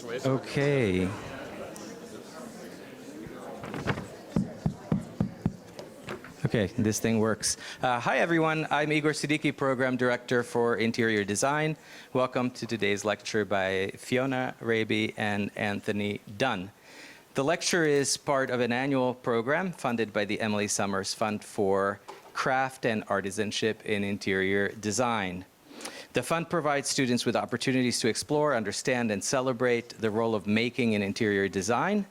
Okay. Okay, this thing works. Hi, everyone. I'm Igor Siddiqui, Program Director for Interior Design. Welcome to today's lecture by Fiona, Raby, and Anthony Dunne. The lecture is part of an annual program funded by the Emily Summers Fund for Craft and Artisanship in Interior Design. The fund provides students with opportunities to explore, understand, and celebrate the role of making in interior design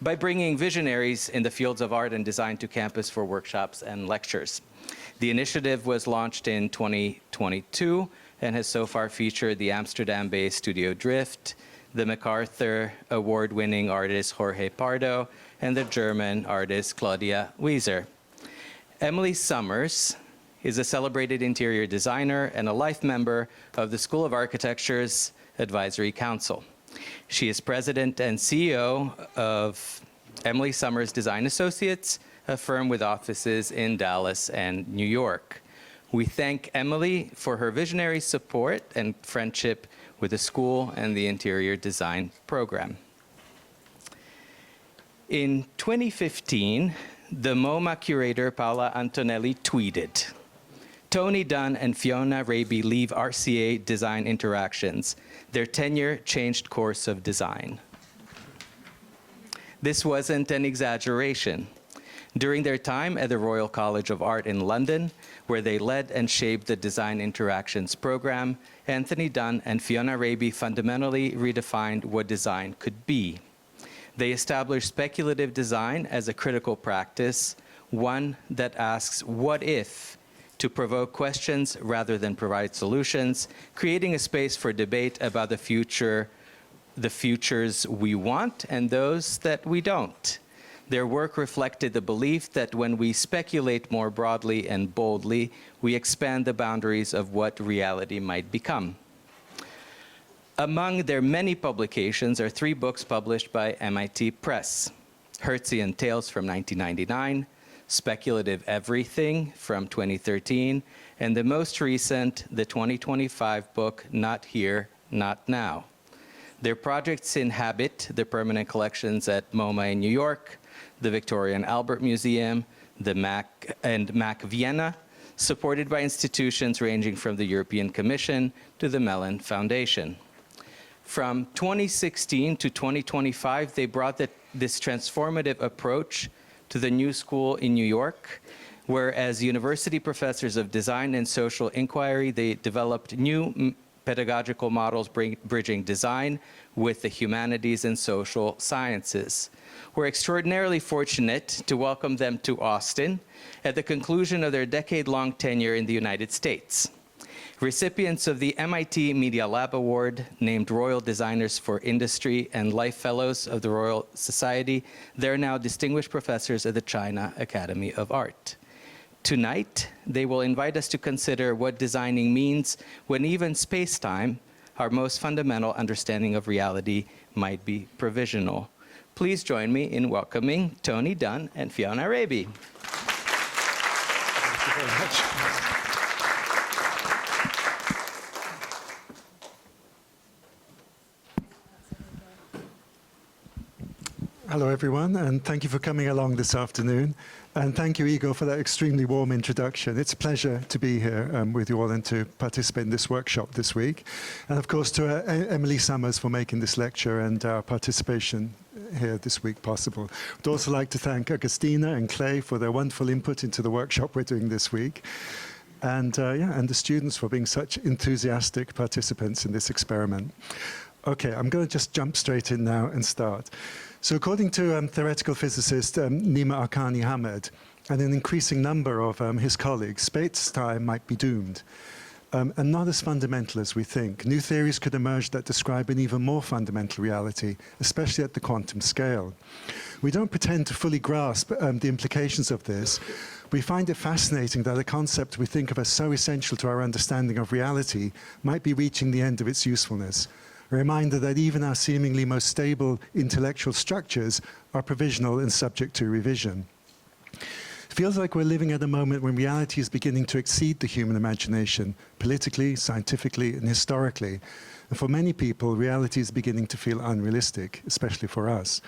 by bringing visionaries in the fields of art and design to campus for workshops and lectures. The initiative was launched in 2022 and has so far featured the Amsterdam-based Studio Drift, the MacArthur Award-winning artist Jorge Pardo, and the German artist Claudia Wieser. Emily Summers is a celebrated interior designer and a life member of the School of Architecture's Advisory Council. She is president and CEO of Emily Summers Design Associates, a firm with offices in Dallas and New York. We thank Emily for her visionary support and friendship with the school and the interior design program. In 2015, the MoMA curator Paola Antonelli tweeted, "Tony Dunne and Fiona Raby leave RCA Design Interactions. Their tenure changed course of design." This wasn't an exaggeration. During their time at the Royal College of Art in London, where they led and shaped the Design Interactions program, Anthony Dunne and Fiona Raby fundamentally redefined what design could be. They established speculative design as a critical practice, one that asks, what if, to provoke questions rather than provide solutions, creating a space for debate about the futures we want and those that we don't. Their work reflected the belief that when we speculate more broadly and boldly, we expand the boundaries of what reality might become. Among their many publications are 3 books published by MIT Press: Hertzian Tales from 1999, Speculative Everything from 2013, and the most recent, the 2025 book, Not Here, Not Now. Their projects inhabit the permanent collections at MoMA in New York, the Victoria and Albert Museum, the Mac Vienna, supported by institutions ranging from the European Commission to the Mellon Foundation. From 2016 to 2025, they brought this transformative approach to the New School in New York, where as university professors of design and social inquiry, they developed new pedagogical models bridging design with the humanities and social sciences. We're extraordinarily fortunate to welcome them to Austin at the conclusion of their decade-long tenure in the United States. Recipients of the MIT Media Lab Award, named Royal Designers for Industry and Life Fellows of the Royal Society, they're now distinguished professors at the China Academy of Art. Tonight, they will invite us to consider what designing means when even space-time, our most fundamental understanding of reality, might be provisional. Please join me in welcoming Tony Dunne and Fiona Raby. Thank you very much. Hello, everyone, and thank you for coming along this afternoon. And thank you, Igor, for that extremely warm introduction. It's a pleasure to be here with you all and to participate in this workshop this week. And of course, to Emily Summers for making this lecture and our participation here this week possible. I'd also like to thank Agustina and Clay for their wonderful input into the workshop we're doing this week. And, and the students for being such enthusiastic participants in this experiment. Okay, I'm going to just jump straight in now and start. So according to theoretical physicist Nima Arkani-Hamed and an increasing number of his colleagues, space-time might be doomed, and not as fundamental as we think. New theories could emerge that describe an even more fundamental reality, especially at the quantum scale. We don't pretend to fully grasp the implications of this. We find it fascinating that a concept we think of as so essential to our understanding of reality might be reaching the end of its usefulness. A reminder that even our seemingly most stable intellectual structures are provisional and subject to revision. It feels like we're living at a moment when reality is beginning to exceed the human imagination, politically, scientifically, and historically. And for many people, reality is beginning to feel unrealistic, especially for us.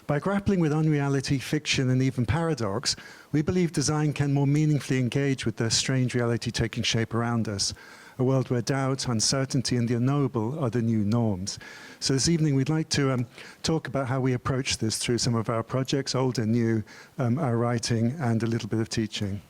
By grappling with unreality, fiction, and even paradox, we believe design can more meaningfully engage with the strange reality taking shape around us, a world where doubt, uncertainty, and the unknowable are the new norms. So this evening, we'd like to talk about how we approach this through some of our projects, old and new, our writing, and a little bit of teaching.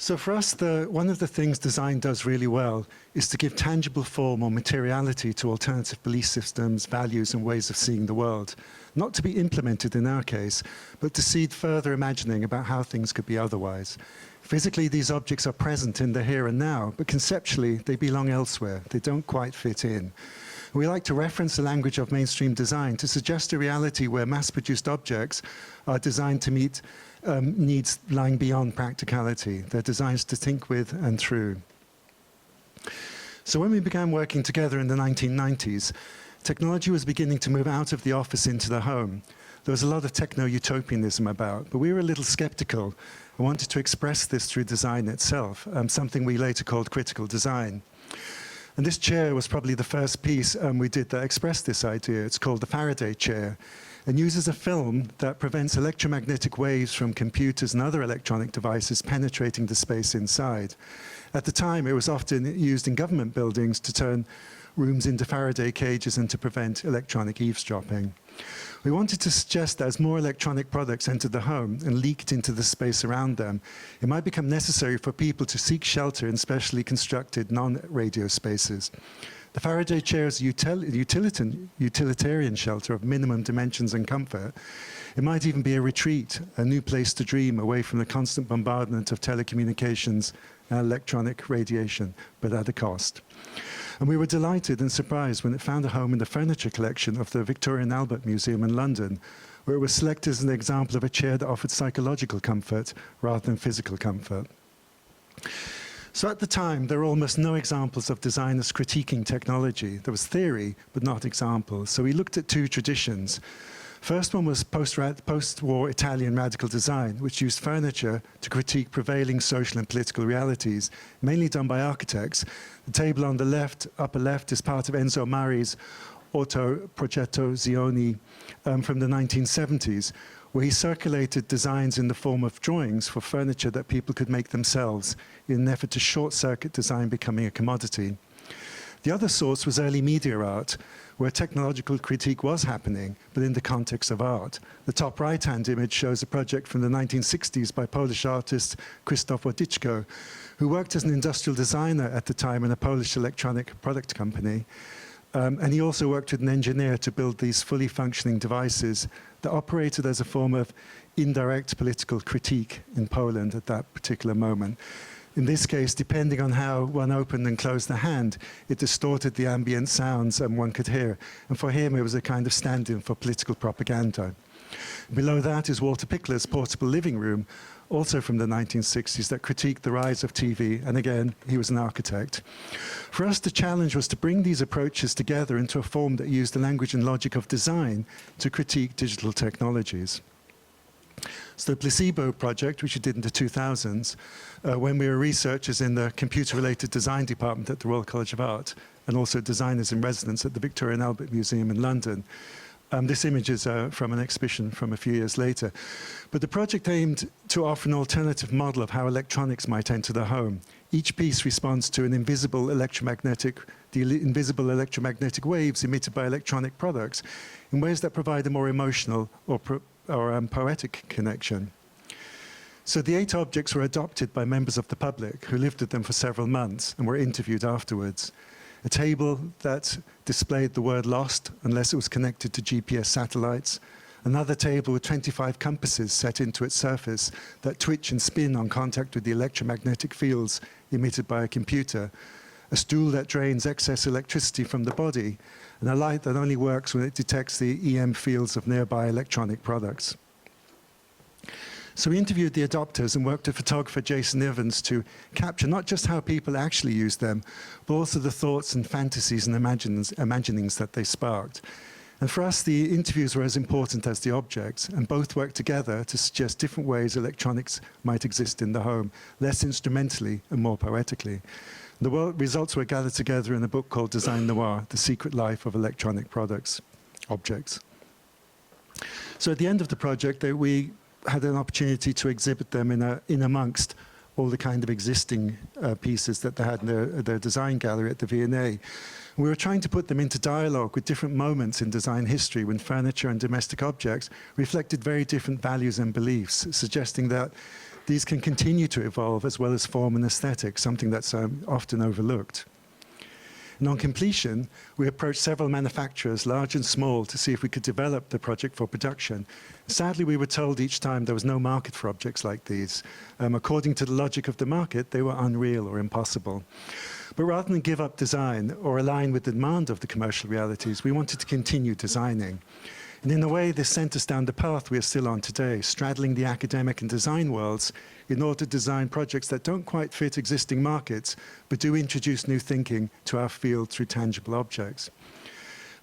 So for us, one of the things design does really well is to give tangible form or materiality to alternative belief systems, values, and ways of seeing the world. Not to be implemented in our case, but to seed further imagining about how things could be otherwise. Physically, these objects are present in the here and now, but conceptually, they belong elsewhere. They don't quite fit in. We like to reference the language of mainstream design to suggest a reality where mass-produced objects are designed to meet needs lying beyond practicality. They're designed to think with and through. So when we began working together in the 1990s, technology was beginning to move out of the office into the home. There was a lot of techno-utopianism about, but we were a little skeptical and wanted to express this through design itself, something we later called critical design. And this chair was probably the first piece we did that expressed this idea. It's called the Faraday chair, and uses a film that prevents electromagnetic waves from computers and other electronic devices penetrating the space inside. At the time, it was often used in government buildings to turn rooms into Faraday cages and to prevent electronic eavesdropping. We wanted to suggest that as more electronic products entered the home and leaked into the space around them, it might become necessary for people to seek shelter in specially constructed non-radio spaces. The Faraday chair is a utilitarian shelter of minimum dimensions and comfort. It might even be a retreat, a new place to dream away from the constant bombardment of telecommunications and electronic radiation, but at a cost. And we were delighted and surprised when it found a home in the furniture collection of the Victoria and Albert Museum in London, where it was selected as an example of a chair that offered psychological comfort rather than physical comfort. So at the time, there were almost no examples of designers critiquing technology. There was theory, but not examples. So we looked at two traditions. First one was post-war Italian radical design, which used furniture to critique prevailing social and political realities, mainly done by architects. The table on the left, upper left, is part of Enzo Mari's Auto Progetto Zioni from the 1970s, where he circulated designs in the form of drawings for furniture that people could make themselves in an effort to short-circuit design becoming a commodity. The other source was early media art, where technological critique was happening, but in the context of art. The top right-hand image shows a project from the 1960s by Polish artist Krzysztof Wodiczko, who worked as an industrial designer at the time in a Polish electronic product company. And he also worked with an engineer to build these fully functioning devices that operated as a form of indirect political critique in Poland at that particular moment. In this case, depending on how one opened and closed the hand, it distorted the ambient sounds one could hear. And for him, it was a kind of stand-in for political propaganda. Below that is Walter Pickler's portable living room, also from the 1960s, that critiqued the rise of TV, and again, he was an architect. For us, the challenge was to bring these approaches together into a form that used the language and logic of design to critique digital technologies. So the Placebo project, which we did in the 2000s, when we were researchers in the computer-related design department at the Royal College of Art, and also designers in residence at the Victoria and Albert Museum in London. This image is from an exhibition from a few years later. But the project aimed to offer an alternative model of how electronics might enter the home. Each piece responds to the invisible electromagnetic waves emitted by electronic products in ways that provide a more emotional or poetic connection. So the 8 objects were adopted by members of the public who lived with them for several months and were interviewed afterwards. A table that displayed the word lost unless it was connected to GPS satellites. Another table with 25 compasses set into its surface that twitch and spin on contact with the electromagnetic fields emitted by a computer. A stool that drains excess electricity from the body, and a light that only works when it detects the EM fields of nearby electronic products. So we interviewed the adopters and worked with photographer Jason Evans to capture not just how people actually use them, but also the thoughts and fantasies and imaginings that they sparked. And for us, the interviews were as important as the objects, and both worked together to suggest different ways electronics might exist in the home, less instrumentally and more poetically. The results were gathered together in a book called Design Noir, The Secret Life of Electronic Products, Objects. So at the end of the project, we had an opportunity to exhibit them in amongst all the kind of existing pieces that they had in their design gallery at the V&A. We were trying to put them into dialogue with different moments in design history when furniture and domestic objects reflected very different values and beliefs, suggesting that these can continue to evolve as well as form and aesthetic, something that's often overlooked. And on completion, we approached several manufacturers, large and small, to see if we could develop the project for production. Sadly, we were told each time there was no market for objects like these. According to the logic of the market, they were unreal or impossible. But rather than give up design or align with the demand of the commercial realities, we wanted to continue designing. And in a way, this sent us down the path we are still on today, straddling the academic and design worlds in order to design projects that don't quite fit existing markets, but do introduce new thinking to our field through tangible objects.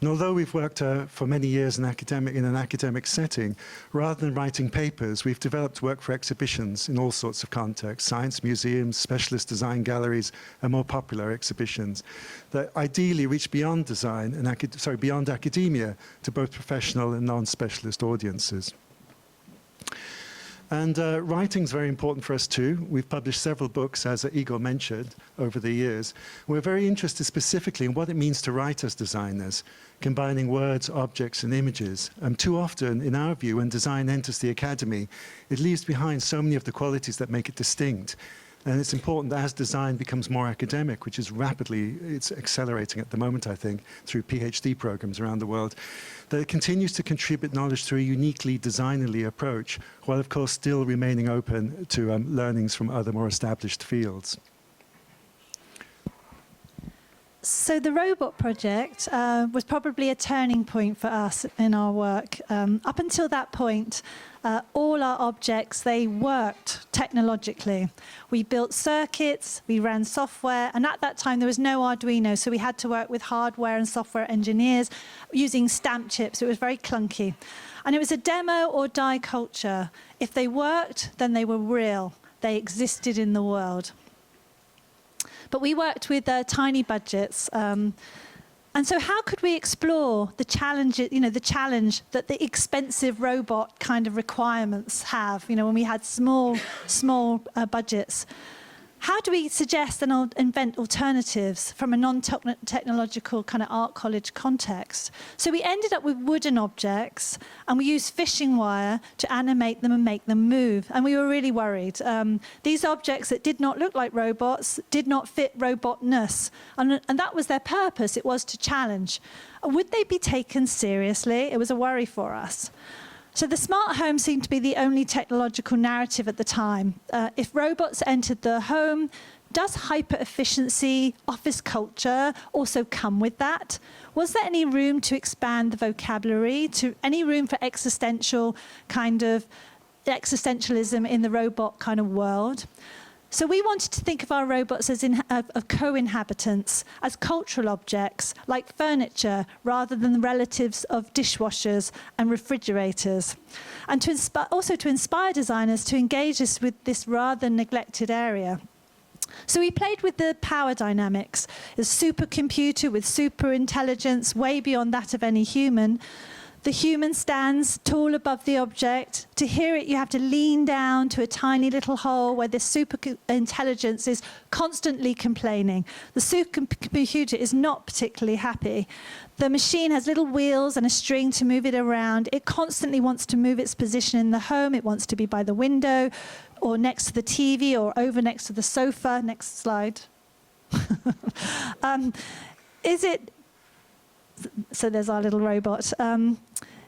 And although we've worked for many years in an academic setting, rather than writing papers, we've developed work for exhibitions in all sorts of contexts, science museums, specialist design galleries, and more popular exhibitions that ideally reach beyond design and beyond academia to both professional and non-specialist audiences. And writing's very important for us too. We've published several books, as Igor mentioned, over the years. We're very interested specifically in what it means to write as designers, combining words, objects, and images. Too often, in our view, when design enters the academy, it leaves behind so many of the qualities that make it distinct. And it's important that as design becomes more academic, which is it's accelerating at the moment, I think, through PhD programs around the world, that it continues to contribute knowledge through a uniquely designerly approach, while of course still remaining open to learnings from other more established fields. So the robot project was probably a turning point for us in our work. Up until that point, all our objects, they worked technologically. We built circuits, we ran software, and at that time there was no Arduino, so we had to work with hardware and software engineers using stamp chips. It was very clunky. And it was a demo or die culture. If they worked, then they were real. They existed in the world. But we worked with tiny budgets. And so how could we explore the challenge, the challenge that the expensive robot kind of requirements have, when we had small budgets? How do we suggest and invent alternatives from a non-technological kind of art college context? So we ended up with wooden objects, and we used fishing wire to animate them and make them move. And we were really worried. These objects that did not look like robots did not fit robotness. And that was their purpose. It was to challenge. Would they be taken seriously? It was a worry for us. So the smart home seemed to be the only technological narrative at the time. If robots entered the home, does hyper-efficiency, office culture also come with that? Was there any room to expand the vocabulary, any room for existentialism in the robot kind of world? So we wanted to think of our robots as co-inhabitants, as cultural objects, like furniture, rather than the relatives of dishwashers and refrigerators. And also to inspire designers to engage us with this rather neglected area. So we played with the power dynamics, a supercomputer with super intelligence, way beyond that of any human. The human stands tall above the object. To hear it, you have to lean down to a tiny little hole where this super intelligence is constantly complaining. The supercomputer is not particularly happy. The machine has little wheels and a string to move it around. It constantly wants to move its position in the home. It wants to be by the window or next to the TV or over next to the sofa. Next slide. So there's our little robot.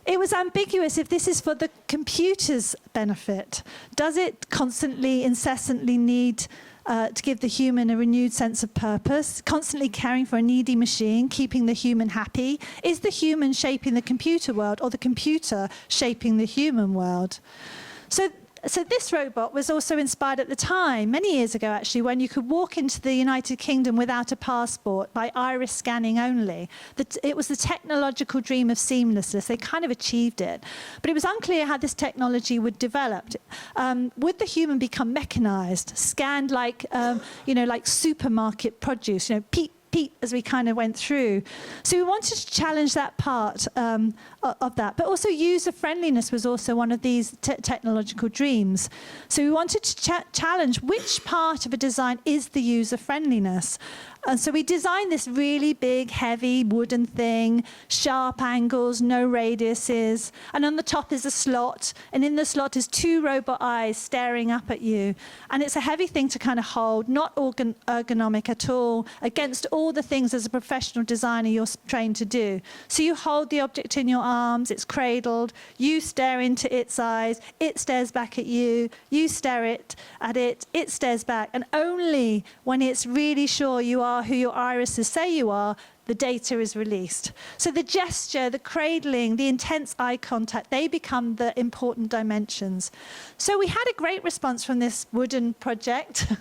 It was ambiguous if this is for the computer's benefit. Does it constantly, incessantly need to give the human a renewed sense of purpose, constantly caring for a needy machine, keeping the human happy? Is the human shaping the computer world or the computer shaping the human world? So So this robot was also inspired at the time, many years ago actually, when you could walk into the United Kingdom without a passport by iris scanning only. It was the technological dream of seamlessness. They kind of achieved it. But it was unclear how this technology would develop. Would the human become mechanized, scanned like, like supermarket produce, peep, peep, as we kind of went through. So we wanted to challenge that part of that. But also user-friendliness was also one of these technological dreams. So we wanted to challenge which part of a design is the user-friendliness. And so we designed this really big, heavy wooden thing, sharp angles, no radiuses. And on the top is a slot. And in the slot is 2 robot eyes staring up at you. And it's a heavy thing to kind of hold, not ergonomic at all, against all the things as a professional designer you're trained to do. So you hold the object in your arms, it's cradled, you stare into its eyes, it stares back at you, you stare at it, it stares back. And only when it's really sure you are who your irises say you are, the data is released. So the gesture, the cradling, the intense eye contact, they become the important dimensions. So we had a great response from this wooden project,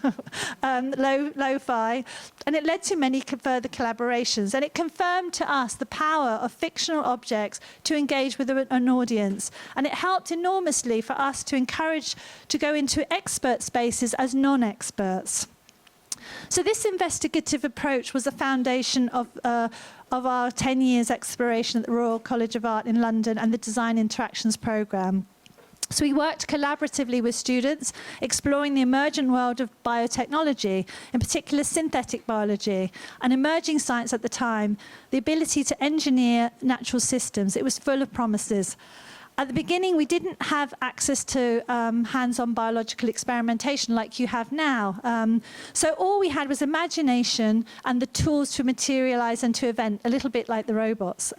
lo-fi, and it led to many further collaborations. And it confirmed to us the power of fictional objects to engage with an audience. And it helped enormously for us to encourage to go into expert spaces as non-experts. So this investigative approach was the foundation of our 10 years exploration at the Royal College of Art in London and the Design Interactions programme. So we worked collaboratively with students, exploring the emergent world of biotechnology, in particular synthetic biology, an emerging science at the time, the ability to engineer natural systems. It was full of promises. At the beginning, we didn't have access to hands-on biological experimentation like you have now. So all we had was imagination and the tools to materialize and to event, a little bit like the robots.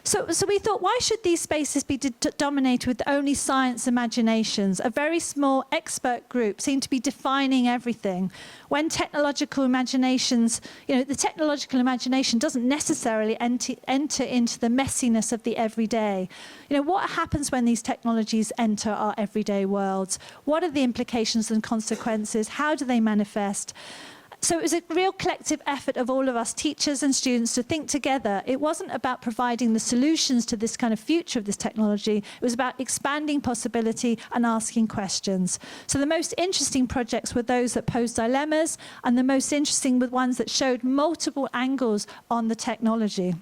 So we thought, why should these spaces be dominated with only science imaginations? A very small expert group seemed to be defining everything. When technological imaginations, the technological imagination doesn't necessarily enter into the messiness of the everyday. What happens when these technologies enter our everyday worlds? What are the implications and consequences? How do they manifest? So it was a real collective effort of all of us, teachers and students, to think together. It wasn't about providing the solutions to this kind of future of this technology. It was about expanding possibility and asking questions. So the most interesting projects were those that posed dilemmas, and the most interesting were ones that showed multiple angles on the technology.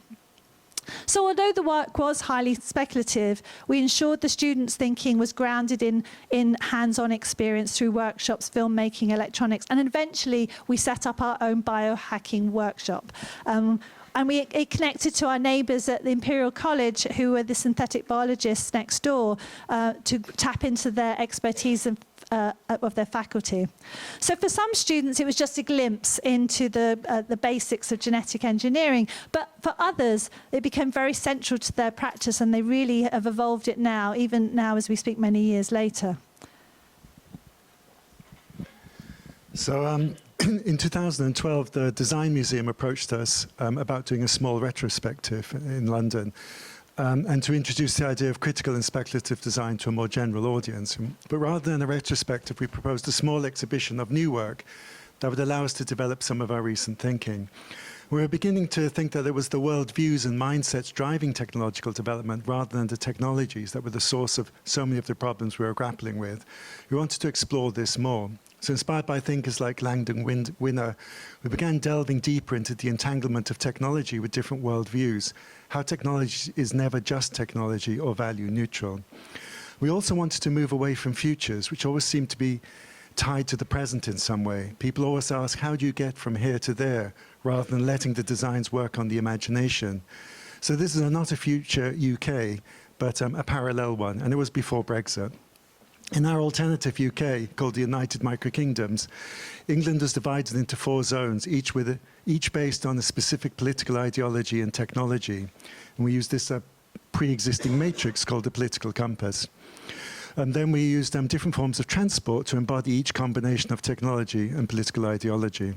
So although the work was highly speculative, we ensured the students' thinking was grounded in hands-on experience through workshops, filmmaking, electronics, and eventually we set up our own biohacking workshop. And it connected to our neighbours at the Imperial College, who were the synthetic biologists next door, to tap into their expertise of their faculty. So for some students, it was just a glimpse into the basics of genetic engineering. But for others, it became very central to their practice, and they really have evolved it now, even now as we speak many years later. So in 2012, the Design Museum approached us about doing a small retrospective in London. And to introduce the idea of critical and speculative design to a more general audience. But rather than a retrospective, we proposed a small exhibition of new work that would allow us to develop some of our recent thinking. We were beginning to think that it was the worldviews and mindsets driving technological development rather than the technologies that were the source of so many of the problems we were grappling with. We wanted to explore this more. So inspired by thinkers like Langdon Winner, we began delving deeper into the entanglement of technology with different worldviews, how technology is never just technology or value neutral. We also wanted to move away from futures, which always seem to be tied to the present in some way. People always ask, how do you get from here to there, rather than letting the designs work on the imagination? So this is not a future UK, but a parallel one, and it was before Brexit. In our alternative UK, called the United Microkingdoms, England was divided into 4 zones, each based on a specific political ideology and technology. And we used this pre-existing matrix called the political compass. And then we used different forms of transport to embody each combination of technology and political ideology.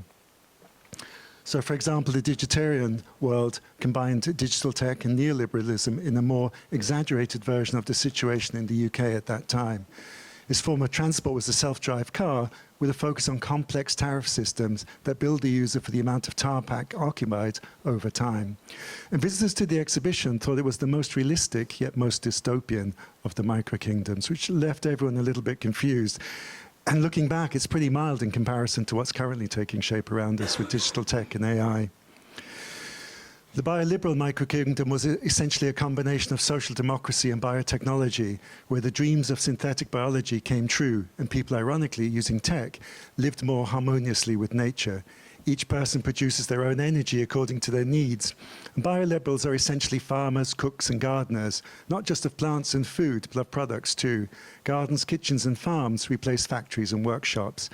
So, for example, the digitarian world combined digital tech and neoliberalism in a more exaggerated version of the situation in the UK at that time. His form of transport was a self-drive car with a focus on complex tariff systems that bill the user for the amount of tarmac occupied over time. And visitors to the exhibition thought it was the most realistic yet most dystopian of the micro-kingdoms, which left everyone a little bit confused. And looking back, it's pretty mild in comparison to what's currently taking shape around us with digital tech and AI. The bioliberal microkingdom was essentially a combination of social democracy and biotechnology, where the dreams of synthetic biology came true, and people, ironically, using tech, lived more harmoniously with nature. Each person produces their own energy according to their needs. And bioliberals are essentially farmers, cooks, and gardeners, not just of plants and food, but of products too. Gardens, kitchens, and farms replace factories and workshops.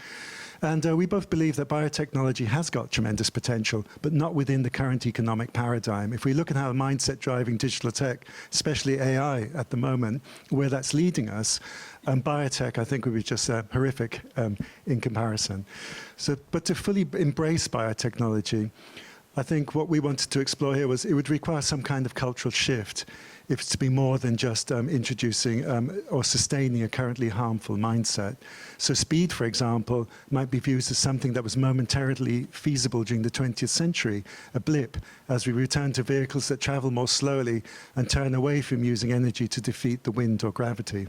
And we both believe that biotechnology has got tremendous potential, but not within the current economic paradigm. If we look at how mindset driving digital tech, especially AI at the moment, where that's leading us, biotech, I think, would be just horrific in comparison. So, but to fully embrace biotechnology, I think what we wanted to explore here was it would require some kind of cultural shift if it's to be more than just introducing or sustaining a currently harmful mindset. So speed, for example, might be viewed as something that was momentarily feasible during the 20th century, a blip, as we return to vehicles that travel more slowly and turn away from using energy to defeat the wind or gravity.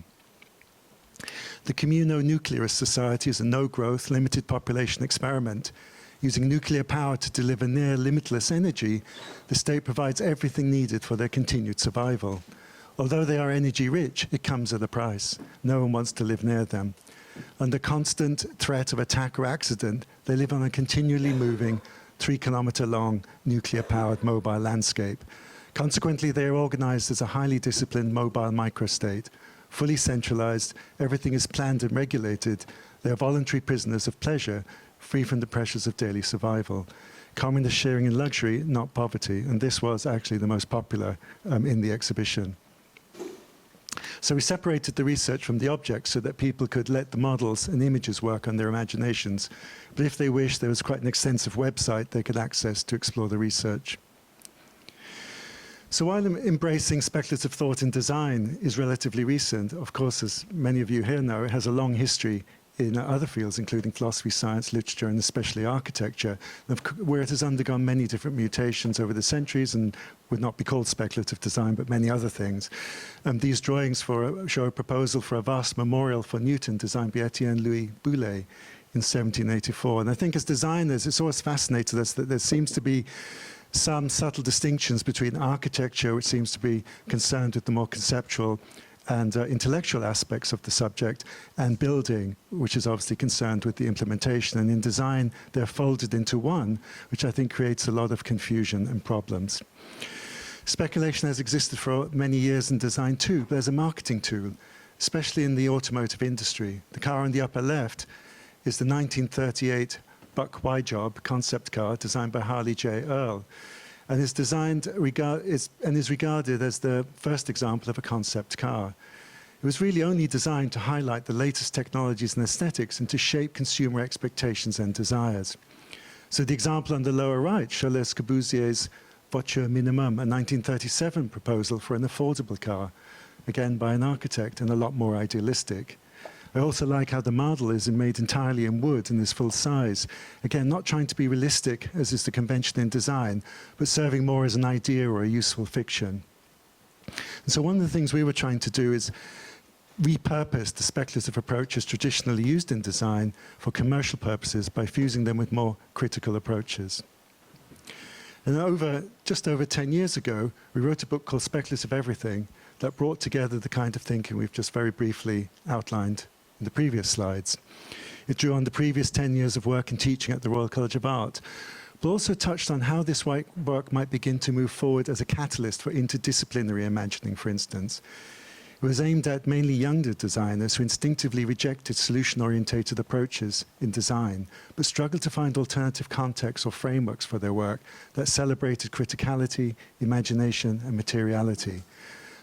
The communo-nuclearist society is a no-growth, limited population experiment. Using nuclear power to deliver near limitless energy, the state provides everything needed for their continued survival. Although they are energy rich, it comes at a price. No one wants to live near them. Under constant threat of attack or accident, they live on a continually moving, 3-kilometer-long, nuclear-powered mobile landscape. Consequently, they are organized as a highly disciplined mobile microstate. Fully centralized, everything is planned and regulated. They are voluntary prisoners of pleasure, free from the pressures of daily survival. Communist sharing in luxury, not poverty, and this was actually the most popular in the exhibition. So we separated the research from the objects so that people could let the models and images work on their imaginations. But if they wished, there was quite an extensive website they could access to explore the research. So while embracing speculative thought in design is relatively recent, of course, as many of you here know, it has a long history in other fields, including philosophy, science, literature, and especially architecture, where it has undergone many different mutations over the centuries and would not be called speculative design, but many other things. These drawings show a proposal for a vast memorial for Newton designed by Etienne Louis Boullé in 1784. And I think as designers, it's always fascinated us that there seems to be some subtle distinctions between architecture, which seems to be concerned with the more conceptual and intellectual aspects of the subject, and building, which is obviously concerned with the implementation. And in design, they're folded into one, which I think creates a lot of confusion and problems. Speculation has existed for many years in design too, but as a marketing tool, especially in the automotive industry. The car on the upper left is the 1938 Buck Y-Job concept car designed by Harley J. Earl, and is regarded as the first example of a concept car. It was really only designed to highlight the latest technologies and aesthetics and to shape consumer expectations and desires. So the example on the lower right, Charles Corbusier's Voiture Minimum, a 1937 proposal for an affordable car, again by an architect and a lot more idealistic. I also like how the model is made entirely in wood and is full size. Again, not trying to be realistic, as is the convention in design, but serving more as an idea or a useful fiction. And so one of the things we were trying to do is repurpose the speculative approaches traditionally used in design for commercial purposes by fusing them with more critical approaches. And just over 10 years ago, we wrote a book called Speculative Everything that brought together the kind of thinking we've just very briefly outlined in the previous slides. It drew on the previous 10 years of work and teaching at the Royal College of Art, but also touched on how this work might begin to move forward as a catalyst for interdisciplinary imagining, for instance. It was aimed at mainly younger designers who instinctively rejected solution-orientated approaches in design, but struggled to find alternative contexts or frameworks for their work that celebrated criticality, imagination, and materiality.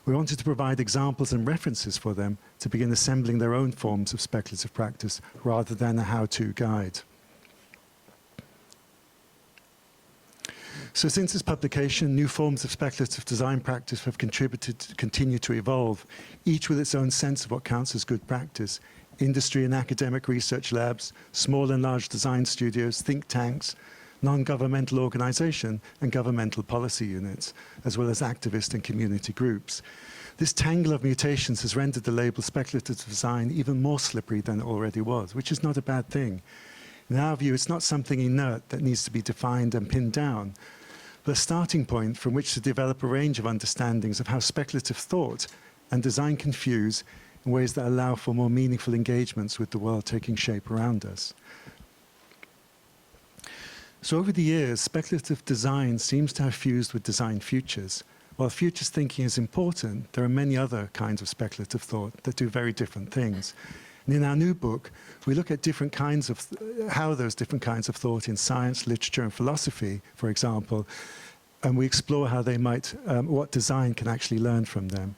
We wanted to provide examples and references for them to begin assembling their own forms of speculative practice rather than a how-to guide. So since its publication, new forms of speculative design practice have contributed to continue to evolve, each with its own sense of what counts as good practice, industry and academic research labs, small and large design studios, think tanks, non-governmental organization and governmental policy units, as well as activist and community groups. This tangle of mutations has rendered the label speculative design even more slippery than it already was, which is not a bad thing. In our view, it's not something inert that needs to be defined and pinned down, but a starting point from which to develop a range of understandings of how speculative thought and design can fuse in ways that allow for more meaningful engagements with the world taking shape around us. So over the years, speculative design seems to have fused with design futures. While futures thinking is important, there are many other kinds of speculative thought that do very different things. And in our new book, we look at different kinds of how those different kinds of thought in science, literature, and philosophy, for example, and we explore how they might, what design can actually learn from them.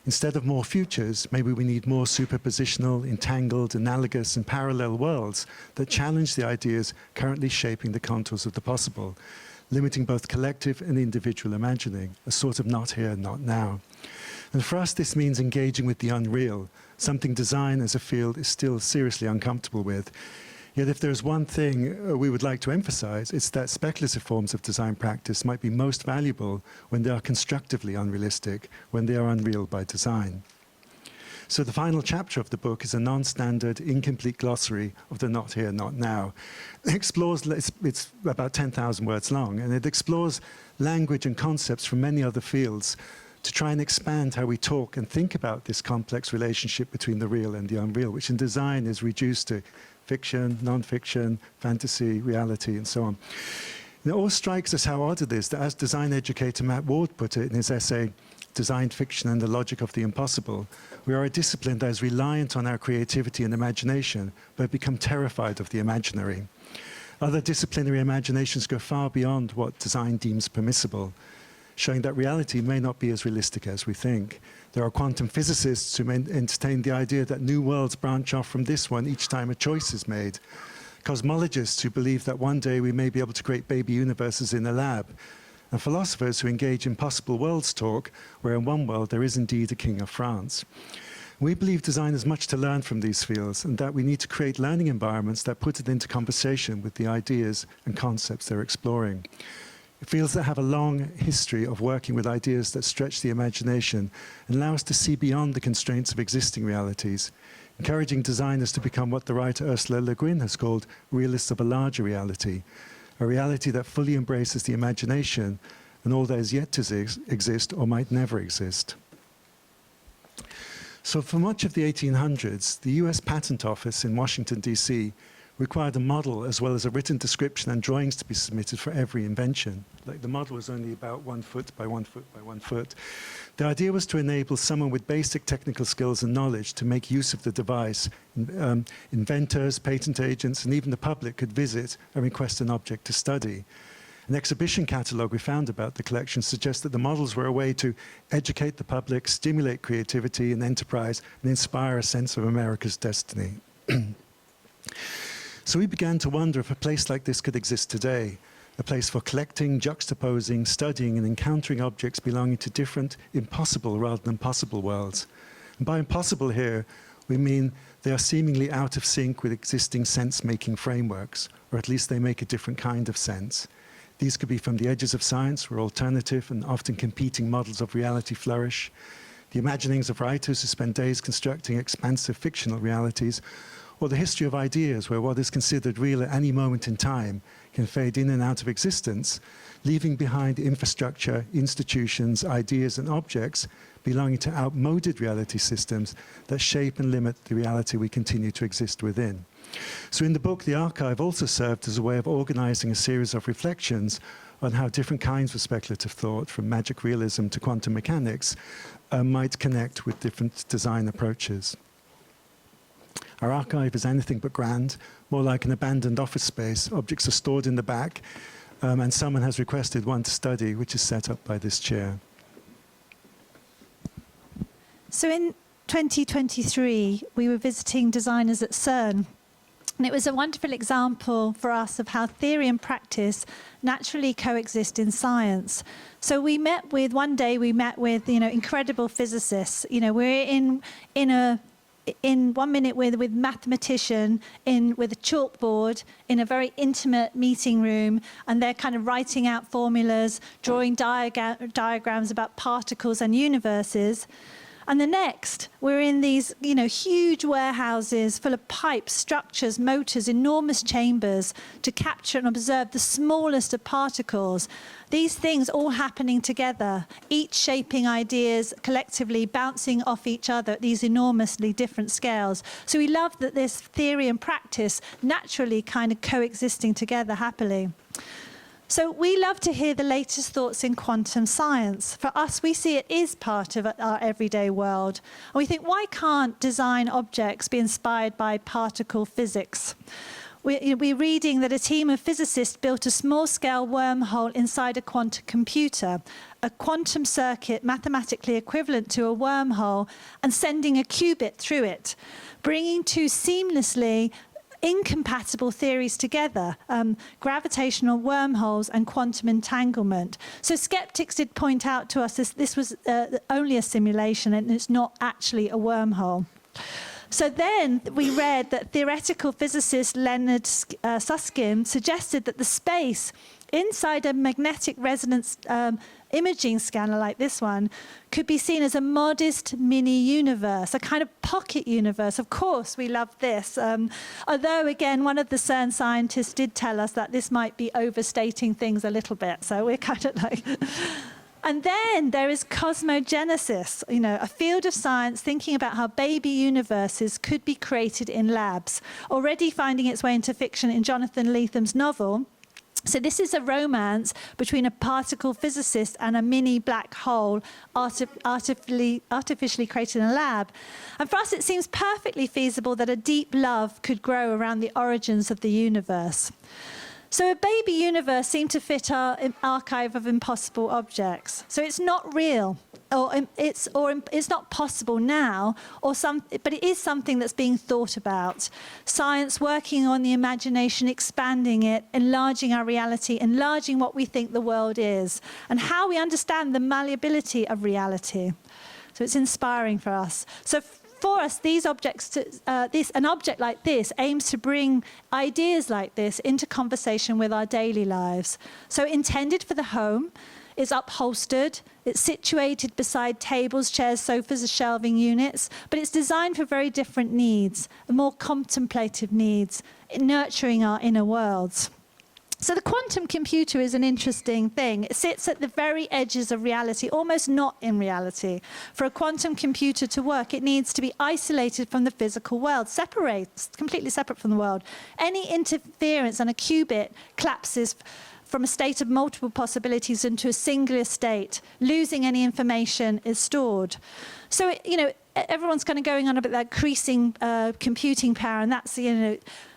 Instead of more futures, maybe we need more superpositional, entangled, analogous, and parallel worlds that challenge the ideas currently shaping the contours of the possible, limiting both collective and individual imagining, a sort of not here, not now. And for us, this means engaging with the unreal, something design as a field is still seriously uncomfortable with. Yet if there's one thing we would like to emphasize, it's that speculative forms of design practice might be most valuable when they are constructively unrealistic, when they are unreal by design. So the final chapter of the book is a non-standard, incomplete glossary of the not here, not now. It explores, it's about 10,000 words long, and it explores language and concepts from many other fields to try and expand how we talk and think about this complex relationship between the real and the unreal, which in design is reduced to fiction, non-fiction, fantasy, reality, and so on. And it all strikes us how odd it is that, as design educator Matt Ward put it in his essay, Design Fiction and the Logic of the Impossible, we are a discipline that is reliant on our creativity and imagination, but become terrified of the imaginary. Other disciplinary imaginations go far beyond what design deems permissible, showing that reality may not be as realistic as we think. There are quantum physicists who entertain the idea that new worlds branch off from this one each time a choice is made. Cosmologists who believe that one day we may be able to create baby universes in a lab. And philosophers who engage in possible worlds talk, where in one world there is indeed a king of France. We believe design has much to learn from these fields, and that we need to create learning environments that put it into conversation with the ideas and concepts they're exploring. Fields that have a long history of working with ideas that stretch the imagination and allow us to see beyond the constraints of existing realities, encouraging designers to become what the writer Ursula Le Guin has called realists of a larger reality, a reality that fully embraces the imagination and all that is yet to exist or might never exist. So for much of the 1800s, the US Patent Office in Washington, D.C. required a model as well as a written description and drawings to be submitted for every invention. Like, the model was only about 1 foot by 1 foot by 1 foot. The idea was to enable someone with basic technical skills and knowledge to make use of the device. Inventors, patent agents, and even the public could visit and request an object to study. An exhibition catalogue we found about the collection suggests that the models were a way to educate the public, stimulate creativity and enterprise, and inspire a sense of America's destiny. So we began to wonder if a place like this could exist today, a place for collecting, juxtaposing, studying, and encountering objects belonging to different impossible rather than possible worlds. And by impossible here, we mean they are seemingly out of sync with existing sense-making frameworks, or at least they make a different kind of sense. These could be from the edges of science, where alternative and often competing models of reality flourish, the imaginings of writers who spend days constructing expansive fictional realities, or the history of ideas where what is considered real at any moment in time can fade in and out of existence, leaving behind infrastructure, institutions, ideas, and objects belonging to outmoded reality systems that shape and limit the reality we continue to exist within. So in the book, the archive also served as a way of organizing a series of reflections on how different kinds of speculative thought, from magic realism to quantum mechanics, might connect with different design approaches. Our archive is anything but grand, more like an abandoned office space. Objects are stored in the back, and someone has requested one to study, which is set up by this chair. So in 2023, we were visiting designers at CERN. And it was a wonderful example for us of how theory and practice naturally coexist in science. So one day we met with incredible physicists. We're in a in 1 minute with mathematician with a chalkboard in a very intimate meeting room, and they're kind of writing out formulas, drawing diagrams about particles and universes. And the next, we're in these, huge warehouses full of pipes, structures, motors, enormous chambers to capture and observe the smallest of particles. These things all happening together, each shaping ideas collectively, bouncing off each other at these enormously different scales. So we love that this theory and practice naturally kind of coexisting together happily. So we love to hear the latest thoughts in quantum science. For us, we see it is part of our everyday world. And we think, why can't design objects be inspired by particle physics? We're reading that a team of physicists built a small-scale wormhole inside a quantum computer, a quantum circuit mathematically equivalent to a wormhole, and sending a qubit through it, bringing two seamlessly incompatible theories together, gravitational wormholes and quantum entanglement. So skeptics did point out to us this was only a simulation and it's not actually a wormhole. So then we read that theoretical physicist Leonard Susskind suggested that the space inside a magnetic resonance imaging scanner like this one could be seen as a modest mini universe, a kind of pocket universe. Of course, we love this. Although, again, one of the CERN scientists did tell us that this might be overstating things a little bit. So we're kind of like... And then there is cosmogenesis, a field of science thinking about how baby universes could be created in labs, already finding its way into fiction in Jonathan Letham's novel. So this is a romance between a particle physicist and a mini black hole artificially created in a lab. And for us, it seems perfectly feasible that a deep love could grow around the origins of the universe. So a baby universe seemed to fit our archive of impossible objects. So it's not real, or it's not possible now, but it is something that's being thought about. Science working on the imagination, expanding it, enlarging our reality, enlarging what we think the world is, and how we understand the malleability of reality. So it's inspiring for us. So for us, these objects, an object like this aims to bring ideas like this into conversation with our daily lives. So intended for the home, it's upholstered, it's situated beside tables, chairs, sofas, and shelving units, but it's designed for very different needs, more contemplative needs, nurturing our inner worlds. So the quantum computer is an interesting thing. It sits at the very edges of reality, almost not in reality. For a quantum computer to work, it needs to be isolated from the physical world, completely separate from the world. Any interference on a qubit collapses from a state of multiple possibilities into a singular state. Losing any information is stored. So, everyone's kind of going on about that increasing computing power, and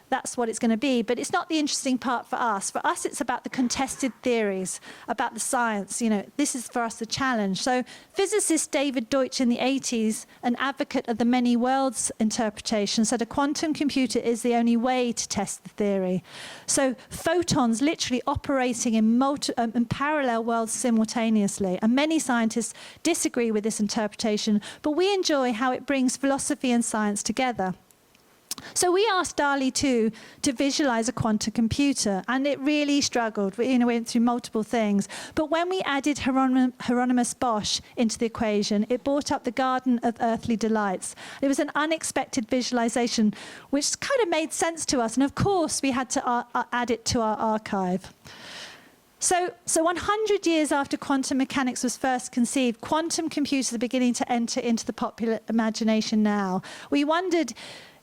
that's what it's going to be. But it's not the interesting part for us. For us, it's about the contested theories, about the science. This is for us the challenge. So physicist David Deutsch in the 80s, an advocate of the many worlds interpretation, said a quantum computer is the only way to test the theory. So photons literally operating in parallel worlds simultaneously. And many scientists disagree with this interpretation, but we enjoy how it brings philosophy and science together. So we asked DALI 2 to visualize a quantum computer, and it really struggled. We went through multiple things. But when we added Hieronymus Bosch into the equation, it brought up the Garden of Earthly Delights. It was an unexpected visualization, which kind of made sense to us. And of course, we had to add it to our archive. So 100 years after quantum mechanics was first conceived, quantum computers are beginning to enter into the popular imagination now. We wondered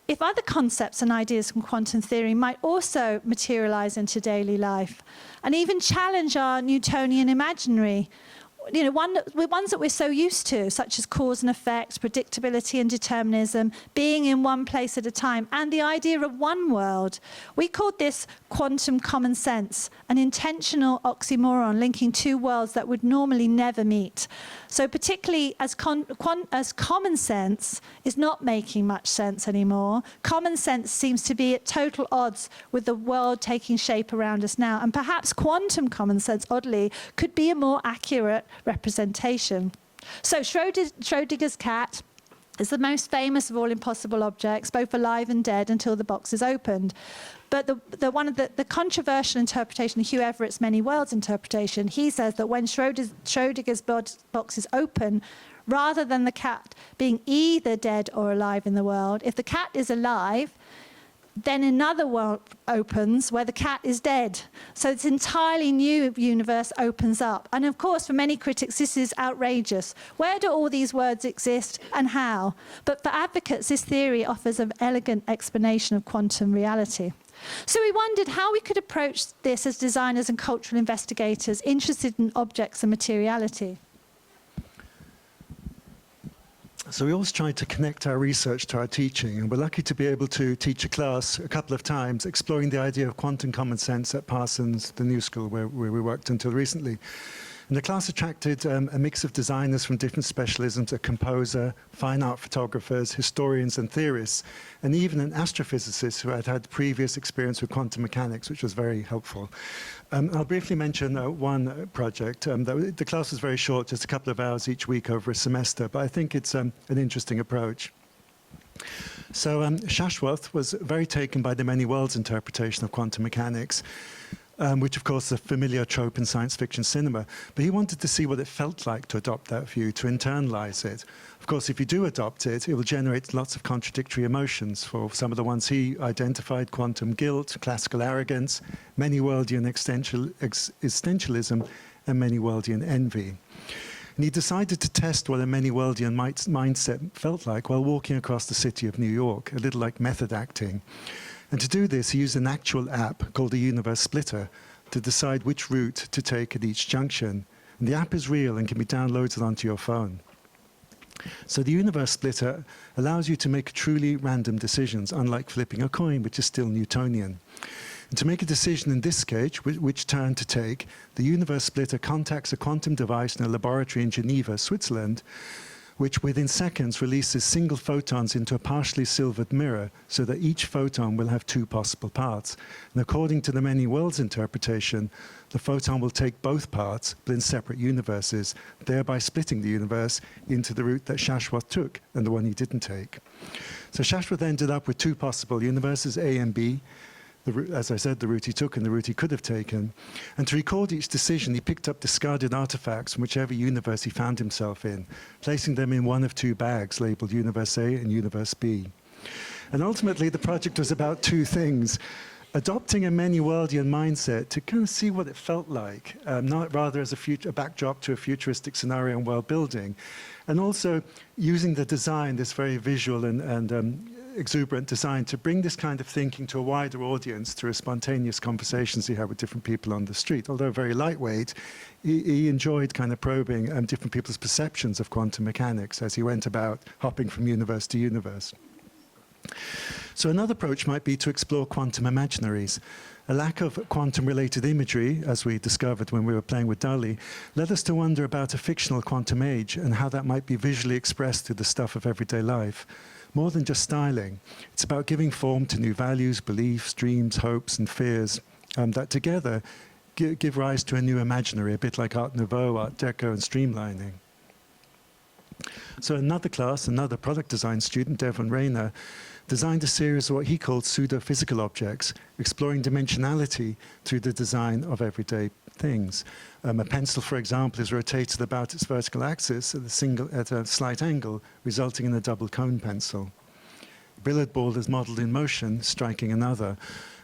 if other concepts and ideas from quantum theory might also materialize into daily life and even challenge our Newtonian imaginary. Ones that we're so used to, such as cause and effect, predictability and determinism, being in one place at a time, and the idea of one world. We called this quantum common sense, an intentional oxymoron linking two worlds that would normally never meet. So particularly as common sense is not making much sense anymore, common sense seems to be at total odds with the world taking shape around us now. And perhaps quantum common sense, oddly, could be a more accurate representation. So Schrödinger's cat It's the most famous of all impossible objects, both alive and dead, until the box is opened. But the controversial interpretation, Hugh Everett's many worlds interpretation, he says that when Schrodinger's box is open, rather than the cat being either dead or alive in the world, if the cat is alive, then another world opens where the cat is dead. So it's an entirely new universe opens up. And of course, for many critics, this is outrageous. Where do all these words exist and how? But for advocates, this theory offers an elegant explanation of quantum reality. So we wondered how we could approach this as designers and cultural investigators interested in objects and materiality. So we always try to connect our research to our teaching, and we're lucky to be able to teach a class a couple of times exploring the idea of quantum common sense at Parsons, the New School, where we worked until recently. And the class attracted a mix of designers from different specialisms, a composer, fine art photographers, historians and theorists, and even an astrophysicist who had had previous experience with quantum mechanics, which was very helpful. I'll briefly mention one project. The class was very short, just a couple of hours each week over a semester, but I think it's an interesting approach. So Shashwath was very taken by the many worlds interpretation of quantum mechanics, which of course is a familiar trope in science fiction cinema, but he wanted to see what it felt like to adopt that view, to internalize it. Of course, if you do adopt it, it will generate lots of contradictory emotions. For some of the ones he identified: quantum guilt, classical arrogance, many-worldian existentialism, and many-worldian envy. And he decided to test what a many-worldian mindset felt like while walking across the city of New York, a little like method acting. And to do this, he used an actual app called the Universe Splitter to decide which route to take at each junction. And the app is real and can be downloaded onto your phone. So the Universe Splitter allows you to make truly random decisions, unlike flipping a coin, which is still Newtonian. And to make a decision in this case, which turn to take, the Universe Splitter contacts a quantum device in a laboratory in Geneva, Switzerland, which within seconds releases single photons into a partially silvered mirror so that each photon will have two possible parts. And according to the many worlds interpretation, the photon will take both parts, but in separate universes, thereby splitting the universe into the route that Shashwath took and the one he didn't take. So Shashwath ended up with two possible universes, A and B. As I said, the route he took and the route he could have taken. And to record each decision, he picked up discarded artifacts from whichever universe he found himself in, placing them in one of two bags labeled Universe A and Universe B. And ultimately, the project was about two things: adopting a many-worldian mindset to kind of see what it felt like, not rather as a backdrop to a futuristic scenario and world building, and also using the design, this very visual and exuberant design, to bring this kind of thinking to a wider audience through spontaneous conversations he had with different people on the street. Although very lightweight, he enjoyed kind of probing different people's perceptions of quantum mechanics as he went about hopping from universe to universe. So another approach might be to explore quantum imaginaries. A lack of quantum-related imagery, as we discovered when we were playing with Dunne, led us to wonder about a fictional quantum age and how that might be visually expressed through the stuff of everyday life. More than just styling, it's about giving form to new values, beliefs, dreams, hopes, and fears that together give rise to a new imaginary, a bit like Art Nouveau, Art Deco, and streamlining. So another class, another product design student, Devon Rayner, designed a series of what he called pseudo-physical objects, exploring dimensionality through the design of everyday things. A pencil, for example, is rotated about its vertical axis at a slight angle, resulting in a double cone pencil. A billiard ball is modeled in motion, striking another.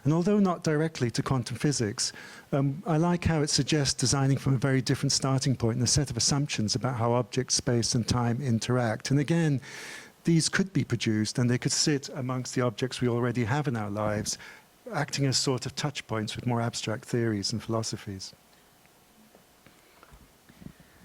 And although not directly to quantum physics, I like how it suggests designing from a very different starting point and a set of assumptions about how objects, space, and time interact. And again, these could be produced and they could sit amongst the objects we already have in our lives, acting as sort of touch points with more abstract theories and philosophies.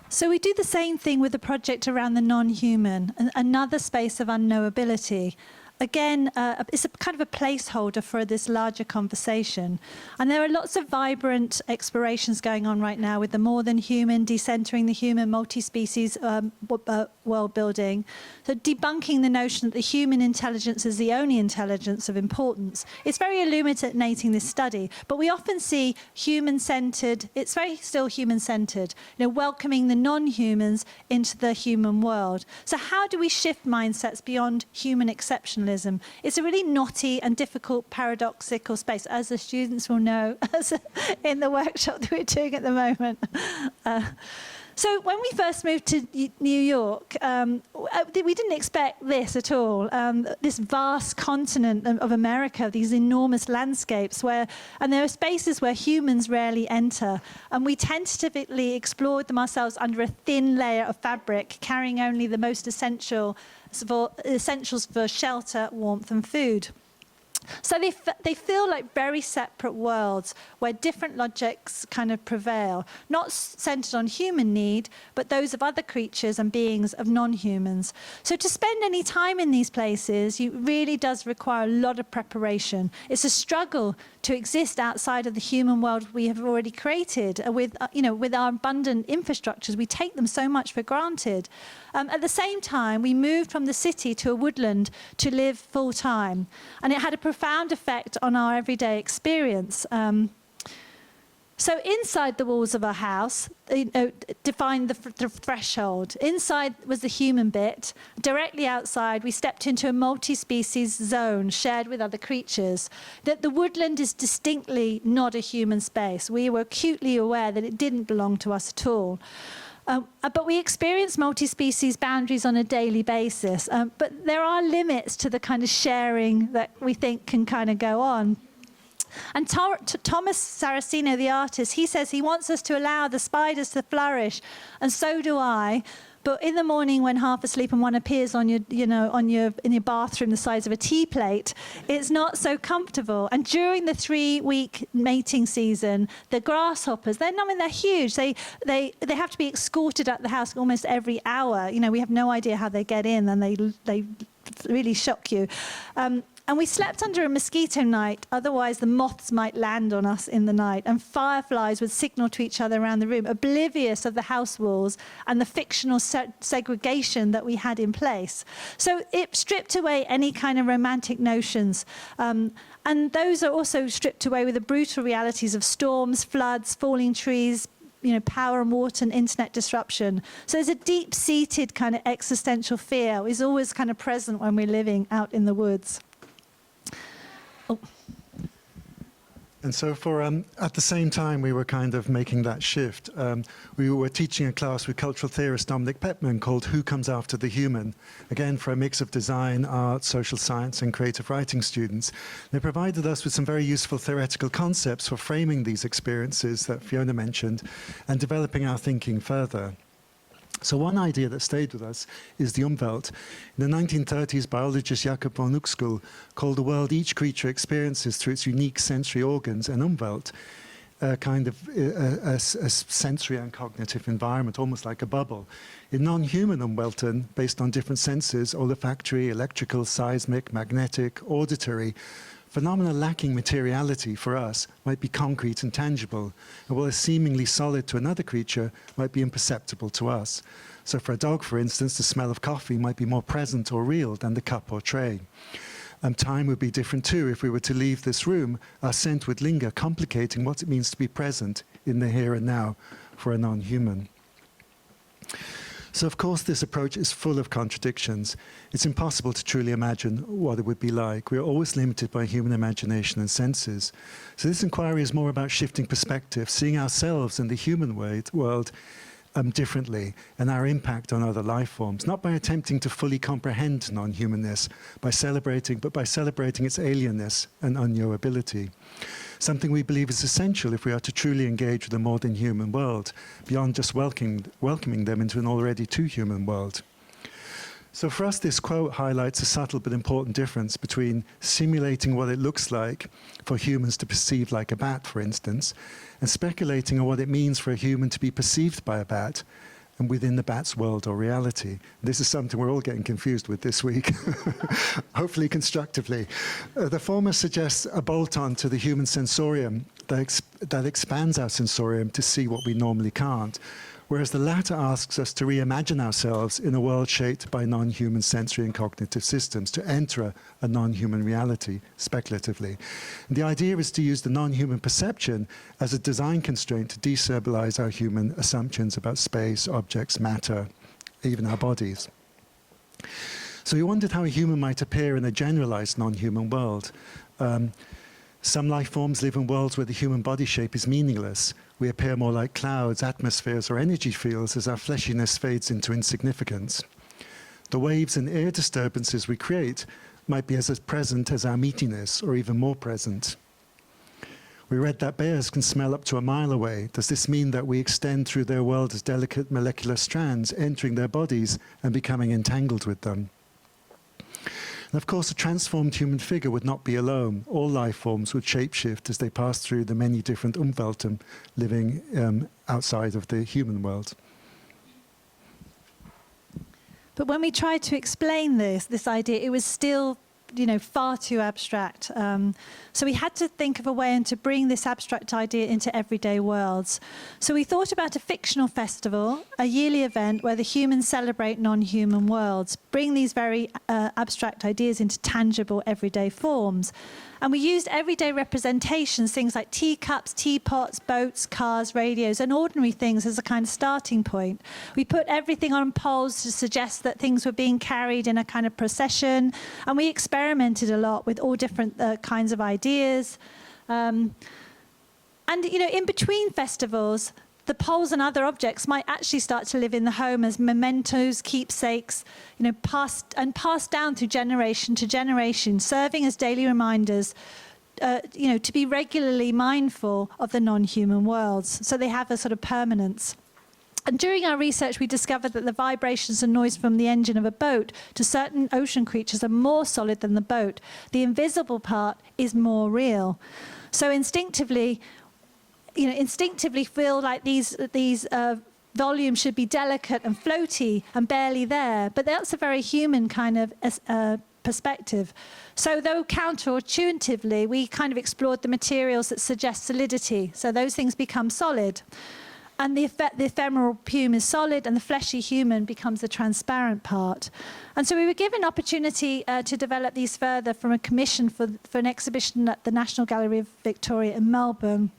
So we do the same thing with the project around the non-human, another space of unknowability. again, it's a kind of a placeholder for this larger conversation. And there are lots of vibrant explorations going on right now with the more than human, decentering the human, multi-species world building. So debunking the notion that the human intelligence is the only intelligence of importance. It's very illuminating, this study, but we often see human-centered, it's very still human-centered, welcoming the non-humans into the human world. So how do we shift mindsets beyond human exceptionalism? It's a really knotty and difficult paradoxical space, as the students will know in the workshop that we're doing at the moment. So when we first moved to New York, we didn't expect this at all. This vast continent of America, these enormous landscapes and there are spaces where humans rarely enter. And we tentatively explored them ourselves under a thin layer of fabric, carrying only the most essentials for shelter, warmth, and food. So they feel like very separate worlds where different logics kind of prevail, not centered on human need, but those of other creatures and beings of non-humans. So to spend any time in these places, it really does require a lot of preparation. It's a struggle to exist outside of the human world we have already created with our abundant infrastructures. We take them so much for granted. At the same time, we moved from the city to a woodland to live full time. And it had a profound effect on our everyday experience. So inside the walls of our house defined the threshold. Inside was the human bit. Directly outside, we stepped into a multi-species zone shared with other creatures. That the woodland is distinctly not a human space. We were acutely aware that it didn't belong to us at all. But we experience multi-species boundaries on a daily basis. But there are limits to the kind of sharing that we think can kind of go on. And Thomas Saraceno, the artist, he says he wants us to allow the spiders to flourish, and so do I. But in the morning, when half asleep and one appears on in your bathroom the size of a tea plate, it's not so comfortable. And during the 3-week mating season, the grasshoppers, they're huge. They have to be escorted out the house almost every hour. We have no idea how they get in, and they really shock you. And we slept under a mosquito net, otherwise the moths might land on us in the night, and fireflies would signal to each other around the room, oblivious of the house walls and the fictional segregation that we had in place. So it stripped away any kind of romantic notions. And those are also stripped away with the brutal realities of storms, floods, falling trees, power and water and internet disruption. So there's a deep-seated kind of existential fear is always kind of present when we're living out in the woods. Oh. And so at the same time we were kind of making that shift, we were teaching a class with cultural theorist Dominic Petman called Who Comes After the Human? Again, for a mix of design, art, social science and creative writing students. They provided us with some very useful theoretical concepts for framing these experiences that Fiona mentioned and developing our thinking further. So one idea that stayed with us is the Umwelt. In the 1930s, biologist Jakob von Uexküll called the world each creature experiences through its unique sensory organs an Umwelt, a kind of a sensory and cognitive environment, almost like a bubble. In non-human Umwelten, based on different senses, olfactory, electrical, seismic, magnetic, auditory, phenomena lacking materiality for us might be concrete and tangible, and what is seemingly solid to another creature might be imperceptible to us. So for a dog, for instance, the smell of coffee might be more present or real than the cup or tray. Time would be different too. If we were to leave this room, our scent would linger, complicating what it means to be present in the here and now for a non-human. So of course this approach is full of contradictions. It's impossible to truly imagine what it would be like. We are always limited by human imagination and senses. So this inquiry is more about shifting perspective, seeing ourselves in the human world differently, and our impact on other life forms, not by attempting to fully comprehend non-humanness, but by celebrating its alienness and unknowability. Something we believe is essential if we are to truly engage with a more than human world, beyond just welcoming them into an already too human world. So for us, this quote highlights a subtle but important difference between simulating what it looks like for humans to perceive like a bat, for instance, and speculating on what it means for a human to be perceived by a bat, and within the bat's world or reality. This is something we're all getting confused with this week, hopefully constructively. The former suggests a bolt-on to the human sensorium that expands our sensorium to see what we normally can't, whereas the latter asks us to reimagine ourselves in a world shaped by non-human sensory and cognitive systems, to enter a non-human reality speculatively. And the idea is to use the non-human perception as a design constraint to destabilize our human assumptions about space, objects, matter, even our bodies. So we wondered how a human might appear in a generalized non-human world. Some life forms live in worlds where the human body shape is meaningless. We appear more like clouds, atmospheres, or energy fields as our fleshiness fades into insignificance. The waves and air disturbances we create might be as present as our meatiness, or even more present. We read that bears can smell up to a mile away. Does this mean that we extend through their world as delicate molecular strands, entering their bodies and becoming entangled with them? And of course, a transformed human figure would not be alone. All life forms would shapeshift as they pass through the many different Umwelten living outside of the human world. But when we tried to explain this idea, it was still, far too abstract. So we had to think of a way to bring this abstract idea into everyday worlds. So we thought about a fictional festival, a yearly event where the humans celebrate non-human worlds, bring these very abstract ideas into tangible everyday forms. And we used everyday representations, things like teacups, teapots, boats, cars, radios, and ordinary things as a kind of starting point. We put everything on poles to suggest that things were being carried in a kind of procession, and we experimented a lot with all different kinds of ideas. And, in between festivals, the poles and other objects might actually start to live in the home as mementos, keepsakes, passed down through generation to generation, serving as daily reminders, to be regularly mindful of the non-human worlds. So they have a sort of permanence. And during our research, we discovered that the vibrations and noise from the engine of a boat to certain ocean creatures are more solid than the boat. The invisible part is more real. So instinctively feel like these volumes should be delicate and floaty and barely there. But that's a very human kind of perspective. So though counterintuitively, we kind of explored the materials that suggest solidity. So those things become solid. And the ephemeral plume is solid, and the fleshy human becomes the transparent part. And so we were given opportunity to develop these further from a commission for an exhibition at the National Gallery of Victoria in Melbourne.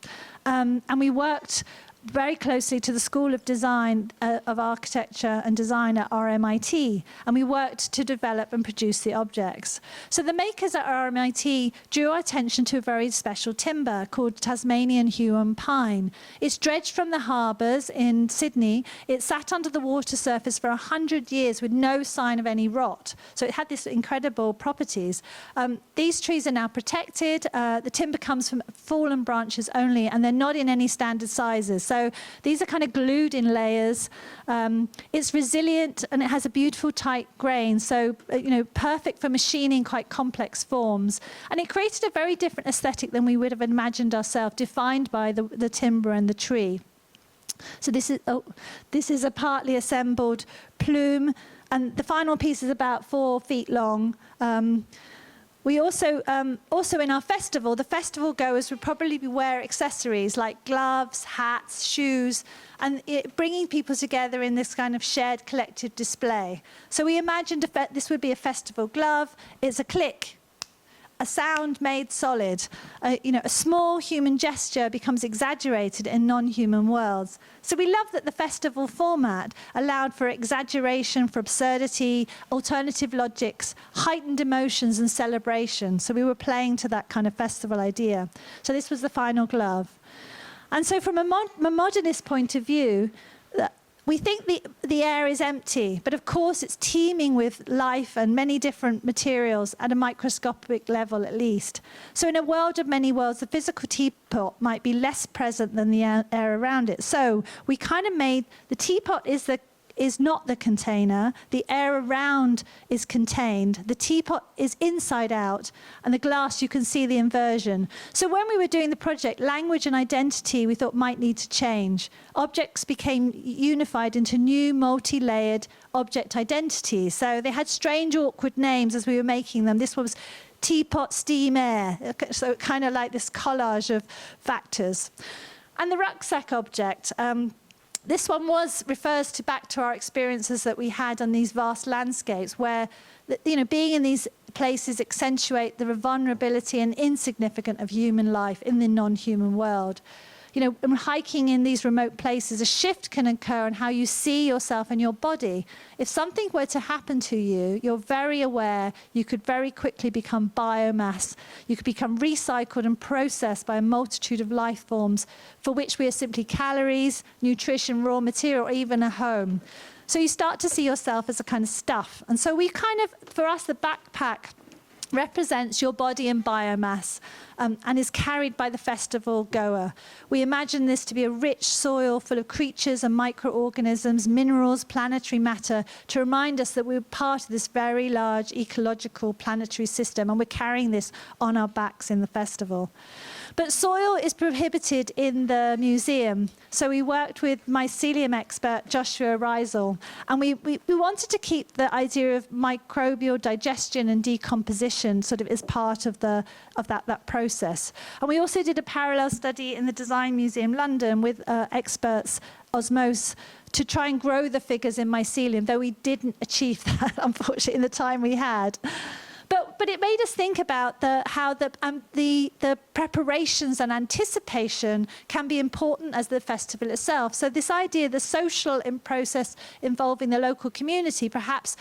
And we worked very closely to the School of Design of Architecture and Design at RMIT, and we worked to develop and produce the objects. So the makers at RMIT drew our attention to a very special timber called Tasmanian Huon pine. It's dredged from the harbours in Sydney. It sat under the water surface for 100 years with no sign of any rot. So it had this incredible properties. These trees are now protected. The timber comes from fallen branches only, and they're not in any standard sizes. So these are kind of glued in layers. It's resilient, and it has a beautiful tight grain. So, perfect for machining quite complex forms. And it created a very different aesthetic than we would have imagined ourselves, defined by the timber and the tree. So this is a partly assembled plume, and the final piece is about 4 feet long. We also in our festival, the festival goers would probably wear accessories like gloves, hats, shoes, and bringing people together in this kind of shared collective display. So we imagined this would be a festival glove. It's a click, a sound made solid. A small human gesture becomes exaggerated in non-human worlds. So we love that the festival format allowed for exaggeration, for absurdity, alternative logics, heightened emotions and celebration. So we were playing to that kind of festival idea. So this was the final glove. And so from a modernist point of view, we think the air is empty, but of course it's teeming with life and many different materials at a microscopic level at least. So in a world of many worlds, the physical teapot might be less present than the air around it. So we kind of made, the teapot is is not the container. The air around is contained. The teapot is inside out, and the glass, you can see the inversion. So when we were doing the project, language and identity we thought might need to change. Objects became unified into new multi-layered object identities. So they had strange, awkward names as we were making them. This was teapot, steam, air. So kind of like this collage of factors. And the rucksack object, this one refers back to our experiences that we had on these vast landscapes where, being in these places accentuate the vulnerability and insignificance of human life in the non-human world. When hiking in these remote places, a shift can occur in how you see yourself and your body. If something were to happen to you, you're very aware you could very quickly become biomass. You could become recycled and processed by a multitude of life forms for which we are simply calories, nutrition, raw material, or even a home. So you start to see yourself as a kind of stuff. And so for us, the backpack represents your body in biomass and is carried by the festival goer. We imagine this to be a rich soil full of creatures and microorganisms, minerals, planetary matter, to remind us that we're part of this very large ecological planetary system, and we're carrying this on our backs in the festival. But soil is prohibited in the museum. So we worked with mycelium expert Joshua Reisel, and we wanted to keep the idea of microbial digestion and decomposition sort of as part of that process. And we also did a parallel study in the Design Museum London with experts, Osmose, to try and grow the figures in mycelium, though we didn't achieve that, unfortunately, in the time we had. But it made us think about how the preparations and anticipation can be important as the festival itself. So this idea, the social process involving the local community, perhaps,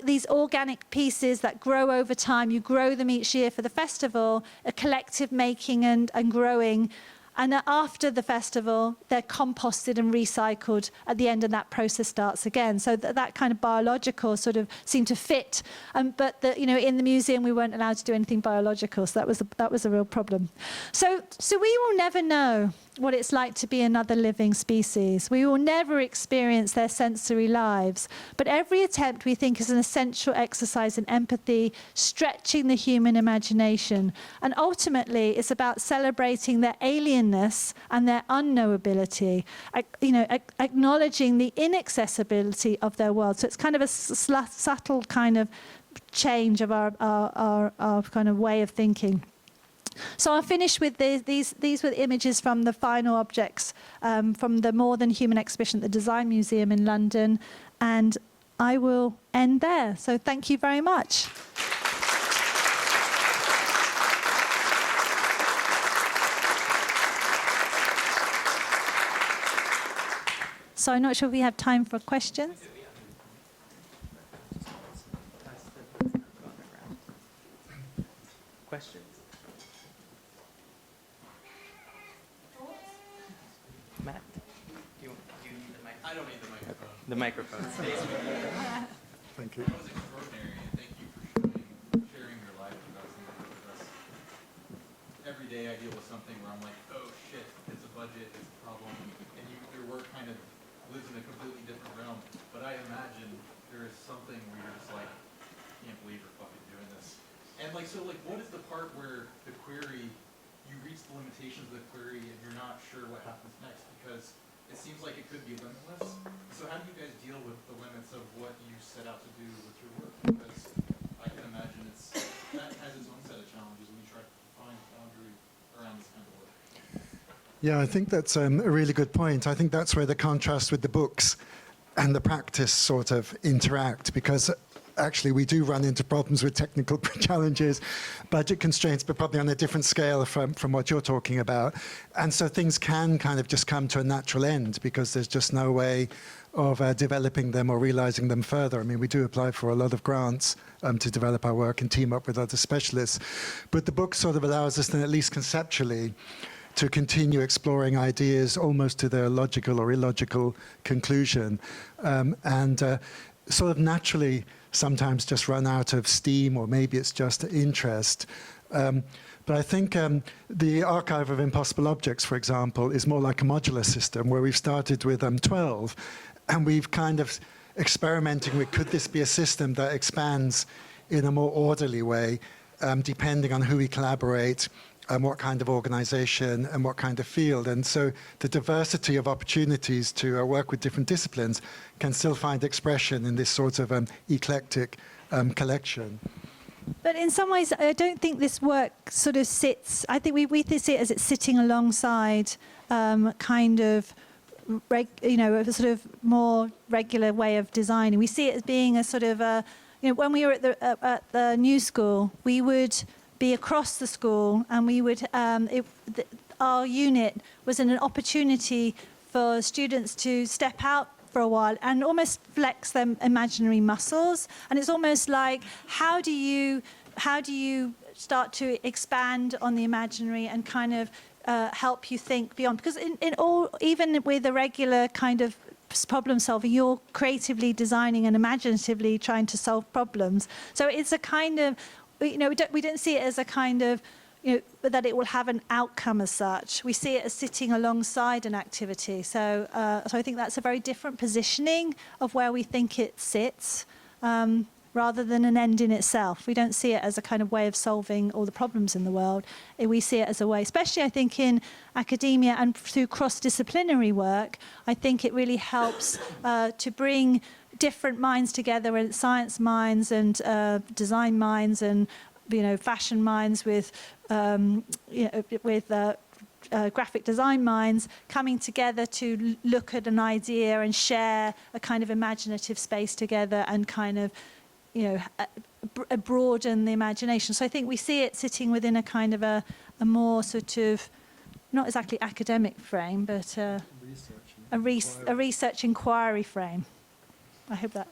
these organic pieces that grow over time, you grow them each year for the festival, a collective making and growing. And after the festival, they're composted and recycled at the end, and that process starts again. So that kind of biological sort of seemed to fit. But in the museum, we weren't allowed to do anything biological, so that was a real problem. So we will never know what it's like to be another living species. We will never experience their sensory lives. But every attempt, we think, is an essential exercise in empathy, stretching the human imagination. And ultimately, it's about celebrating their alienness and their unknowability, acknowledging the inaccessibility of their world. So it's kind of a subtle kind of change of our kind of way of thinking. So I'll finish with these were the images from the final objects from the More Than Human exhibition at the Design Museum in London, and I will end there. So thank you very much. So I'm not sure if we have time for questions. Questions? Matt, do you need the microphone? I don't need the microphone. The microphone. Thank you. That was extraordinary, and thank you for sharing your life about something with us. Every day I deal with something where I'm like, oh shit, it's a budget, it's a problem, and your work kind of lives in a completely different realm. But I imagine there is something where you're just like, I can't believe we're fucking doing this. And what is the part where the query, you reach the limitations of the query and you're not sure what happens next? Because it seems like it could be limitless. So how do you guys deal with the limits of what you set out to do with your work? Because I can imagine that has its own set of challenges when you try to find a boundary around this kind of work. Yeah, I think that's a really good point. I think that's where the contrast with the books and the practice sort of interact, because actually we do run into problems with technical challenges, budget constraints, but probably on a different scale from what you're talking about. And so things can kind of just come to a natural end because there's just no way of developing them or realizing them further. I mean, we do apply for a lot of grants to develop our work and team up with other specialists. But the book sort of allows us then, at least conceptually, to continue exploring ideas almost to their logical or illogical conclusion, and sort of naturally sometimes just run out of steam, or maybe it's just interest. But I think the Archive of Impossible Objects, for example, is more like a modular system where we've started with 12, And we've kind of experimenting with, could this be a system that expands in a more orderly way, depending on who we collaborate, and what kind of organization and what kind of field. And so the diversity of opportunities to work with different disciplines can still find expression in this sort of eclectic collection. But in some ways, I don't think this work sort of sits, I think we see it as it's sitting alongside kind of, a sort of more regular way of designing. We see it as being a sort of, when we were at the new school, we would be across the school, and we would, our unit was an opportunity for students to step out for a while and almost flex their imaginary muscles. And it's almost like, how do you start to expand on the imaginary and kind of help you think beyond? Because even with a regular kind of problem solving, you're creatively designing and imaginatively trying to solve problems. So it's a kind of, we don't see it as a kind of, that it will have an outcome as such. We see it as sitting alongside an activity. So I think that's a very different positioning of where we think it sits, rather than an end in itself. We don't see it as a kind of way of solving all the problems in the world. We see it as a way, especially I think in academia and through cross-disciplinary work, I think it really helps to bring different minds together, and science minds and design minds and fashion minds with graphic design minds coming together to look at an idea and share a kind of imaginative space together and kind of broaden the imagination. So I think we see it sitting within a kind of a more sort of, not exactly academic frame, but a research inquiry frame. I hope that.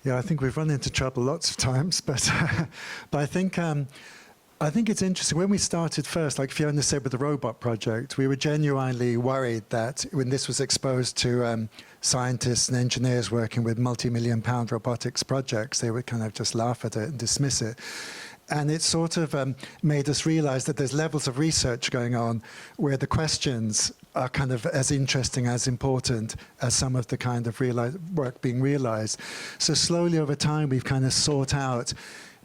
Yeah, I think we've run into trouble lots of times, but I think it's interesting. When we started first, like Fiona said with the robot project, we were genuinely worried that when this was exposed to scientists and engineers working with multi-million-pound robotics projects, they would kind of just laugh at it and dismiss it. And it sort of made us realize that there's levels of research going on where the questions are kind of as interesting, as important as some of the kind of work being realized. So slowly over time, we've kind of sought out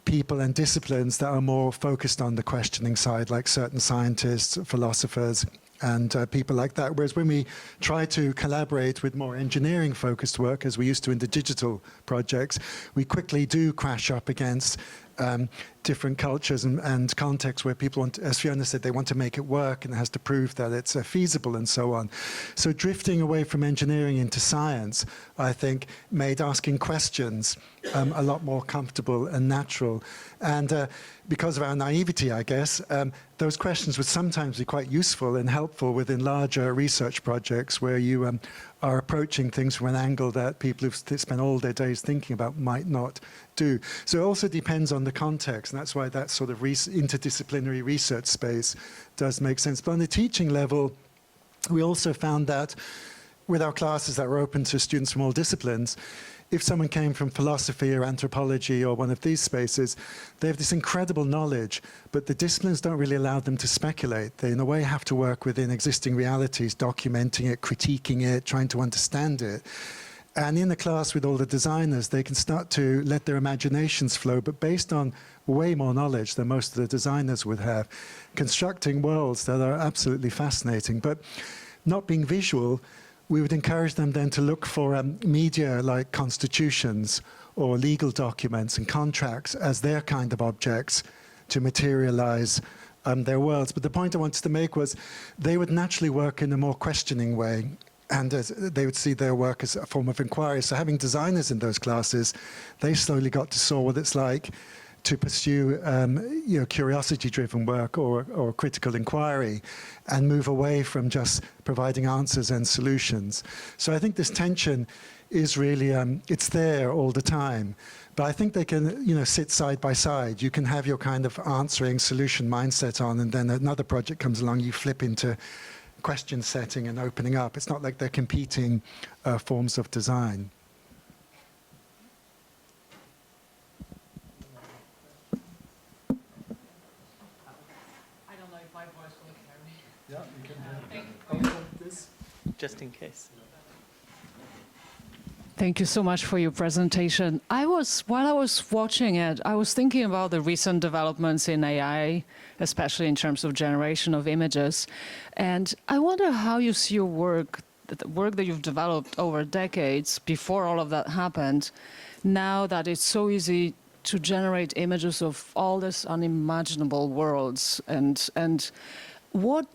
people and disciplines that are more focused on the questioning side, like certain scientists, philosophers, and people like that. Whereas when we try to collaborate with more engineering-focused work, as we used to in the digital projects, we quickly do crash up against different cultures and contexts where people want, as Fiona said, they want to make it work and it has to prove that it's feasible and so on. So drifting away from engineering into science, I think, made asking questions a lot more comfortable and natural. And because of our naivety, I guess, those questions would sometimes be quite useful and helpful within larger research projects where you are approaching things from an angle that people who've spent all their days thinking about might not do. So it also depends on the context, and that's why that sort of interdisciplinary research space does make sense. But on the teaching level, we also found that with our classes that were open to students from all disciplines, if someone came from philosophy or anthropology or one of these spaces, they have this incredible knowledge, but the disciplines don't really allow them to speculate. They, in a way, have to work within existing realities, documenting it, critiquing it, trying to understand it. And in the class with all the designers, they can start to let their imaginations flow, but based on way more knowledge than most of the designers would have, constructing worlds that are absolutely fascinating. But not being visual, we would encourage them then to look for media like constitutions or legal documents and contracts as their kind of objects to materialize their worlds. But the point I wanted to make was they would naturally work in a more questioning way, and they would see their work as a form of inquiry. So having designers in those classes, they slowly got to saw what it's like to pursue curiosity-driven work or critical inquiry and move away from just providing answers and solutions. So I think this tension is really, it's there all the time. But I think they can, sit side by side. You can have your kind of answering solution mindset on, and then another project comes along, you flip into question setting and opening up. It's not like they're competing forms of design. I don't know if my voice will carry. Yeah, you can Thank you. Just in case. Thank you so much for your presentation. While I was watching it, I was thinking about the recent developments in AI, especially in terms of generation of images. And I wonder how you see your work, the work that you've developed over decades before all of that happened, now that it's so easy to generate images of all these unimaginable worlds. And what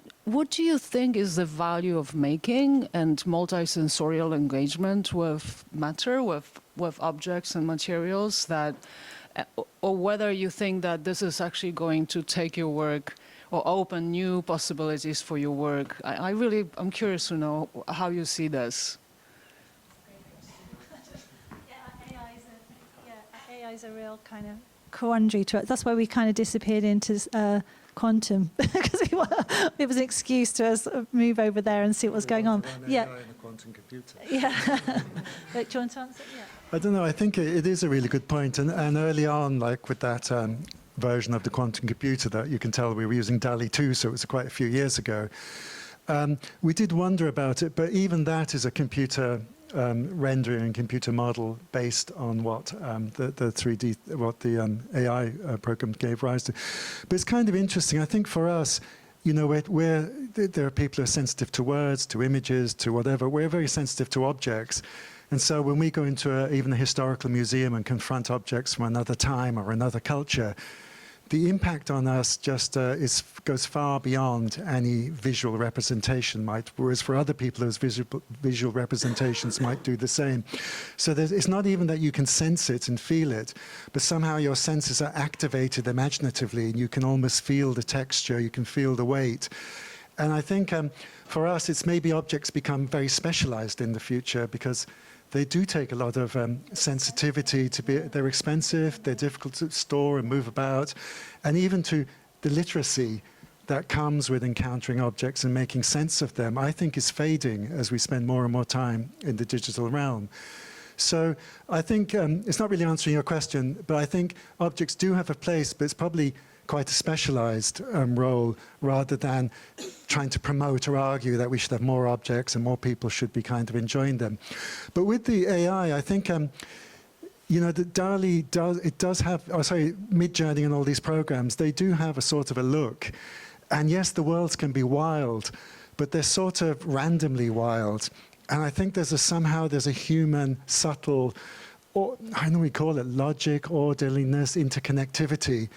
do you think is the value of making and multisensorial engagement with matter, with objects and materials, that, or whether you think that this is actually going to take your work or open new possibilities for your work? I'm curious to know how you see this. AI is a real kind of quandary to it. That's why we kind of disappeared into quantum, because it was an excuse to us move over there and see what was going on. Yeah. AI in a quantum computer. Yeah. But do you want to answer? Yeah. I don't know. I think it is a really good point. And early on, like with that version of the quantum computer, that you can tell we were using DALI 2, so it was quite a few years ago. We did wonder about it, but even that is a computer rendering and computer model based on what the 3D, what the AI program gave rise to. But it's kind of interesting. I think for us, there are people who are sensitive to words, to images, to whatever. We're very sensitive to objects. And so when we go into even a historical museum and confront objects from another time or another culture, the impact on us just goes far beyond any visual representation might, whereas for other people, those visual representations might do the same. So it's not even that you can sense it and feel it, but somehow your senses are activated imaginatively, and you can almost feel the texture, you can feel the weight. And I think for us, it's maybe objects become very specialized in the future, because they do take a lot of sensitivity to be, they're expensive, they're difficult to store and move about, and even to the literacy that comes with encountering objects and making sense of them, I think is fading as we spend more and more time in the digital realm. So I think it's not really answering your question, but I think objects do have a place, but it's probably quite a specialized role, rather than trying to promote or argue that we should have more objects and more people should be kind of enjoying them. But with the AI, I think, the DALI does have, Midjourney and all these programs, they do have a sort of a look. And yes, the worlds can be wild, but they're sort of randomly wild. And I think somehow there's a human, subtle, or I know we call it logic, orderliness, interconnectivity,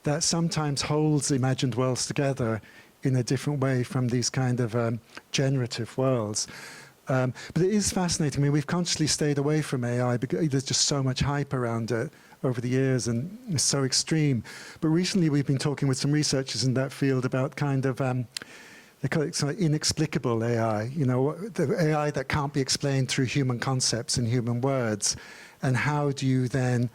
that sometimes holds imagined worlds together in a different way from these kind of generative worlds. But it is fascinating. I mean, we've consciously stayed away from AI because there's just so much hype around it over the years, and it's so extreme. But recently we've been talking with some researchers in that field about kind of, they call it sort of inexplicable AI, the AI that can't be explained through human concepts and human words. And how do you then,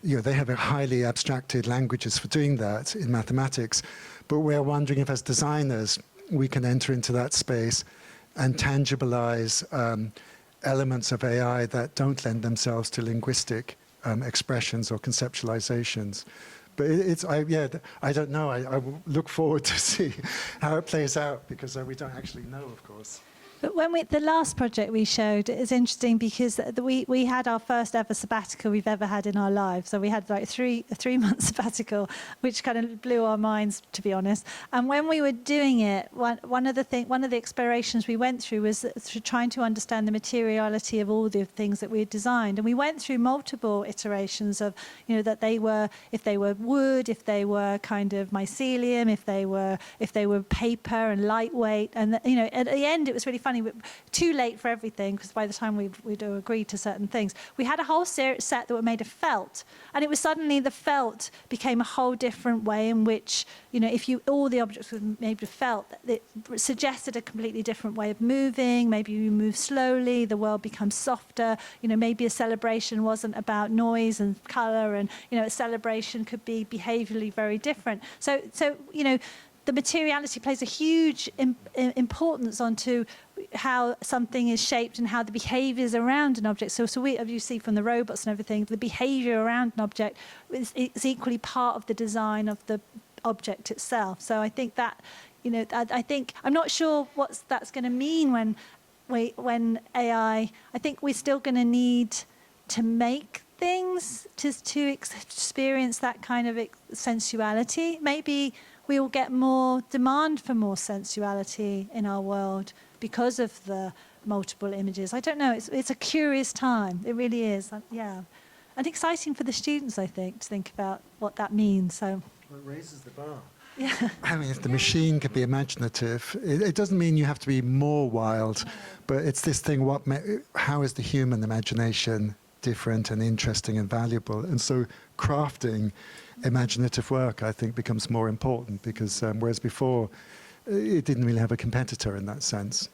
they have a highly abstracted languages for doing that in mathematics, but we're wondering if as designers we can enter into that space and tangibilize elements of AI that don't lend themselves to linguistic expressions or conceptualizations. But I don't know. I will look forward to see how it plays out, because we don't actually know, of course. But the last project we showed is interesting, because we had our first ever sabbatical we've ever had in our lives. So we had like a 3-month sabbatical, which kind of blew our minds, to be honest. And when we were doing it, one of the explorations we went through was trying to understand the materiality of all the things that we had designed. And we went through multiple iterations of, that if they were wood, if they were kind of mycelium, if they were paper and lightweight. And at the end, it was really funny. Too late for everything, because by the time we'd agreed to certain things, we had a whole set that were made of felt, and it was suddenly the felt became a whole different way in which, if all the objects were made of felt, it suggested a completely different way of moving. Maybe you move slowly, the world becomes softer. Maybe a celebration wasn't about noise and color, and a celebration could be behaviorally very different. So the materiality plays a huge importance onto how something is shaped and how the behaviors around an object. So we, as you see from the robots and everything, the behavior around an object is equally part of the design of the object itself. So I think that, I'm not sure what that's going to mean when AI, I think we're still going to need to make things to experience that kind of sensuality. Maybe we will get more demand for more sensuality in our world because of the multiple images. I don't know. It's a curious time. It really is. Yeah. And exciting for the students, I think, to think about what that means. So well, it raises the bar. Yeah. I mean, if the machine can be imaginative, it doesn't mean you have to be more wild, but it's this thing, how is the human imagination different and interesting and valuable? And so crafting imaginative work, I think, becomes more important because whereas before, it didn't really have a competitor in that sense.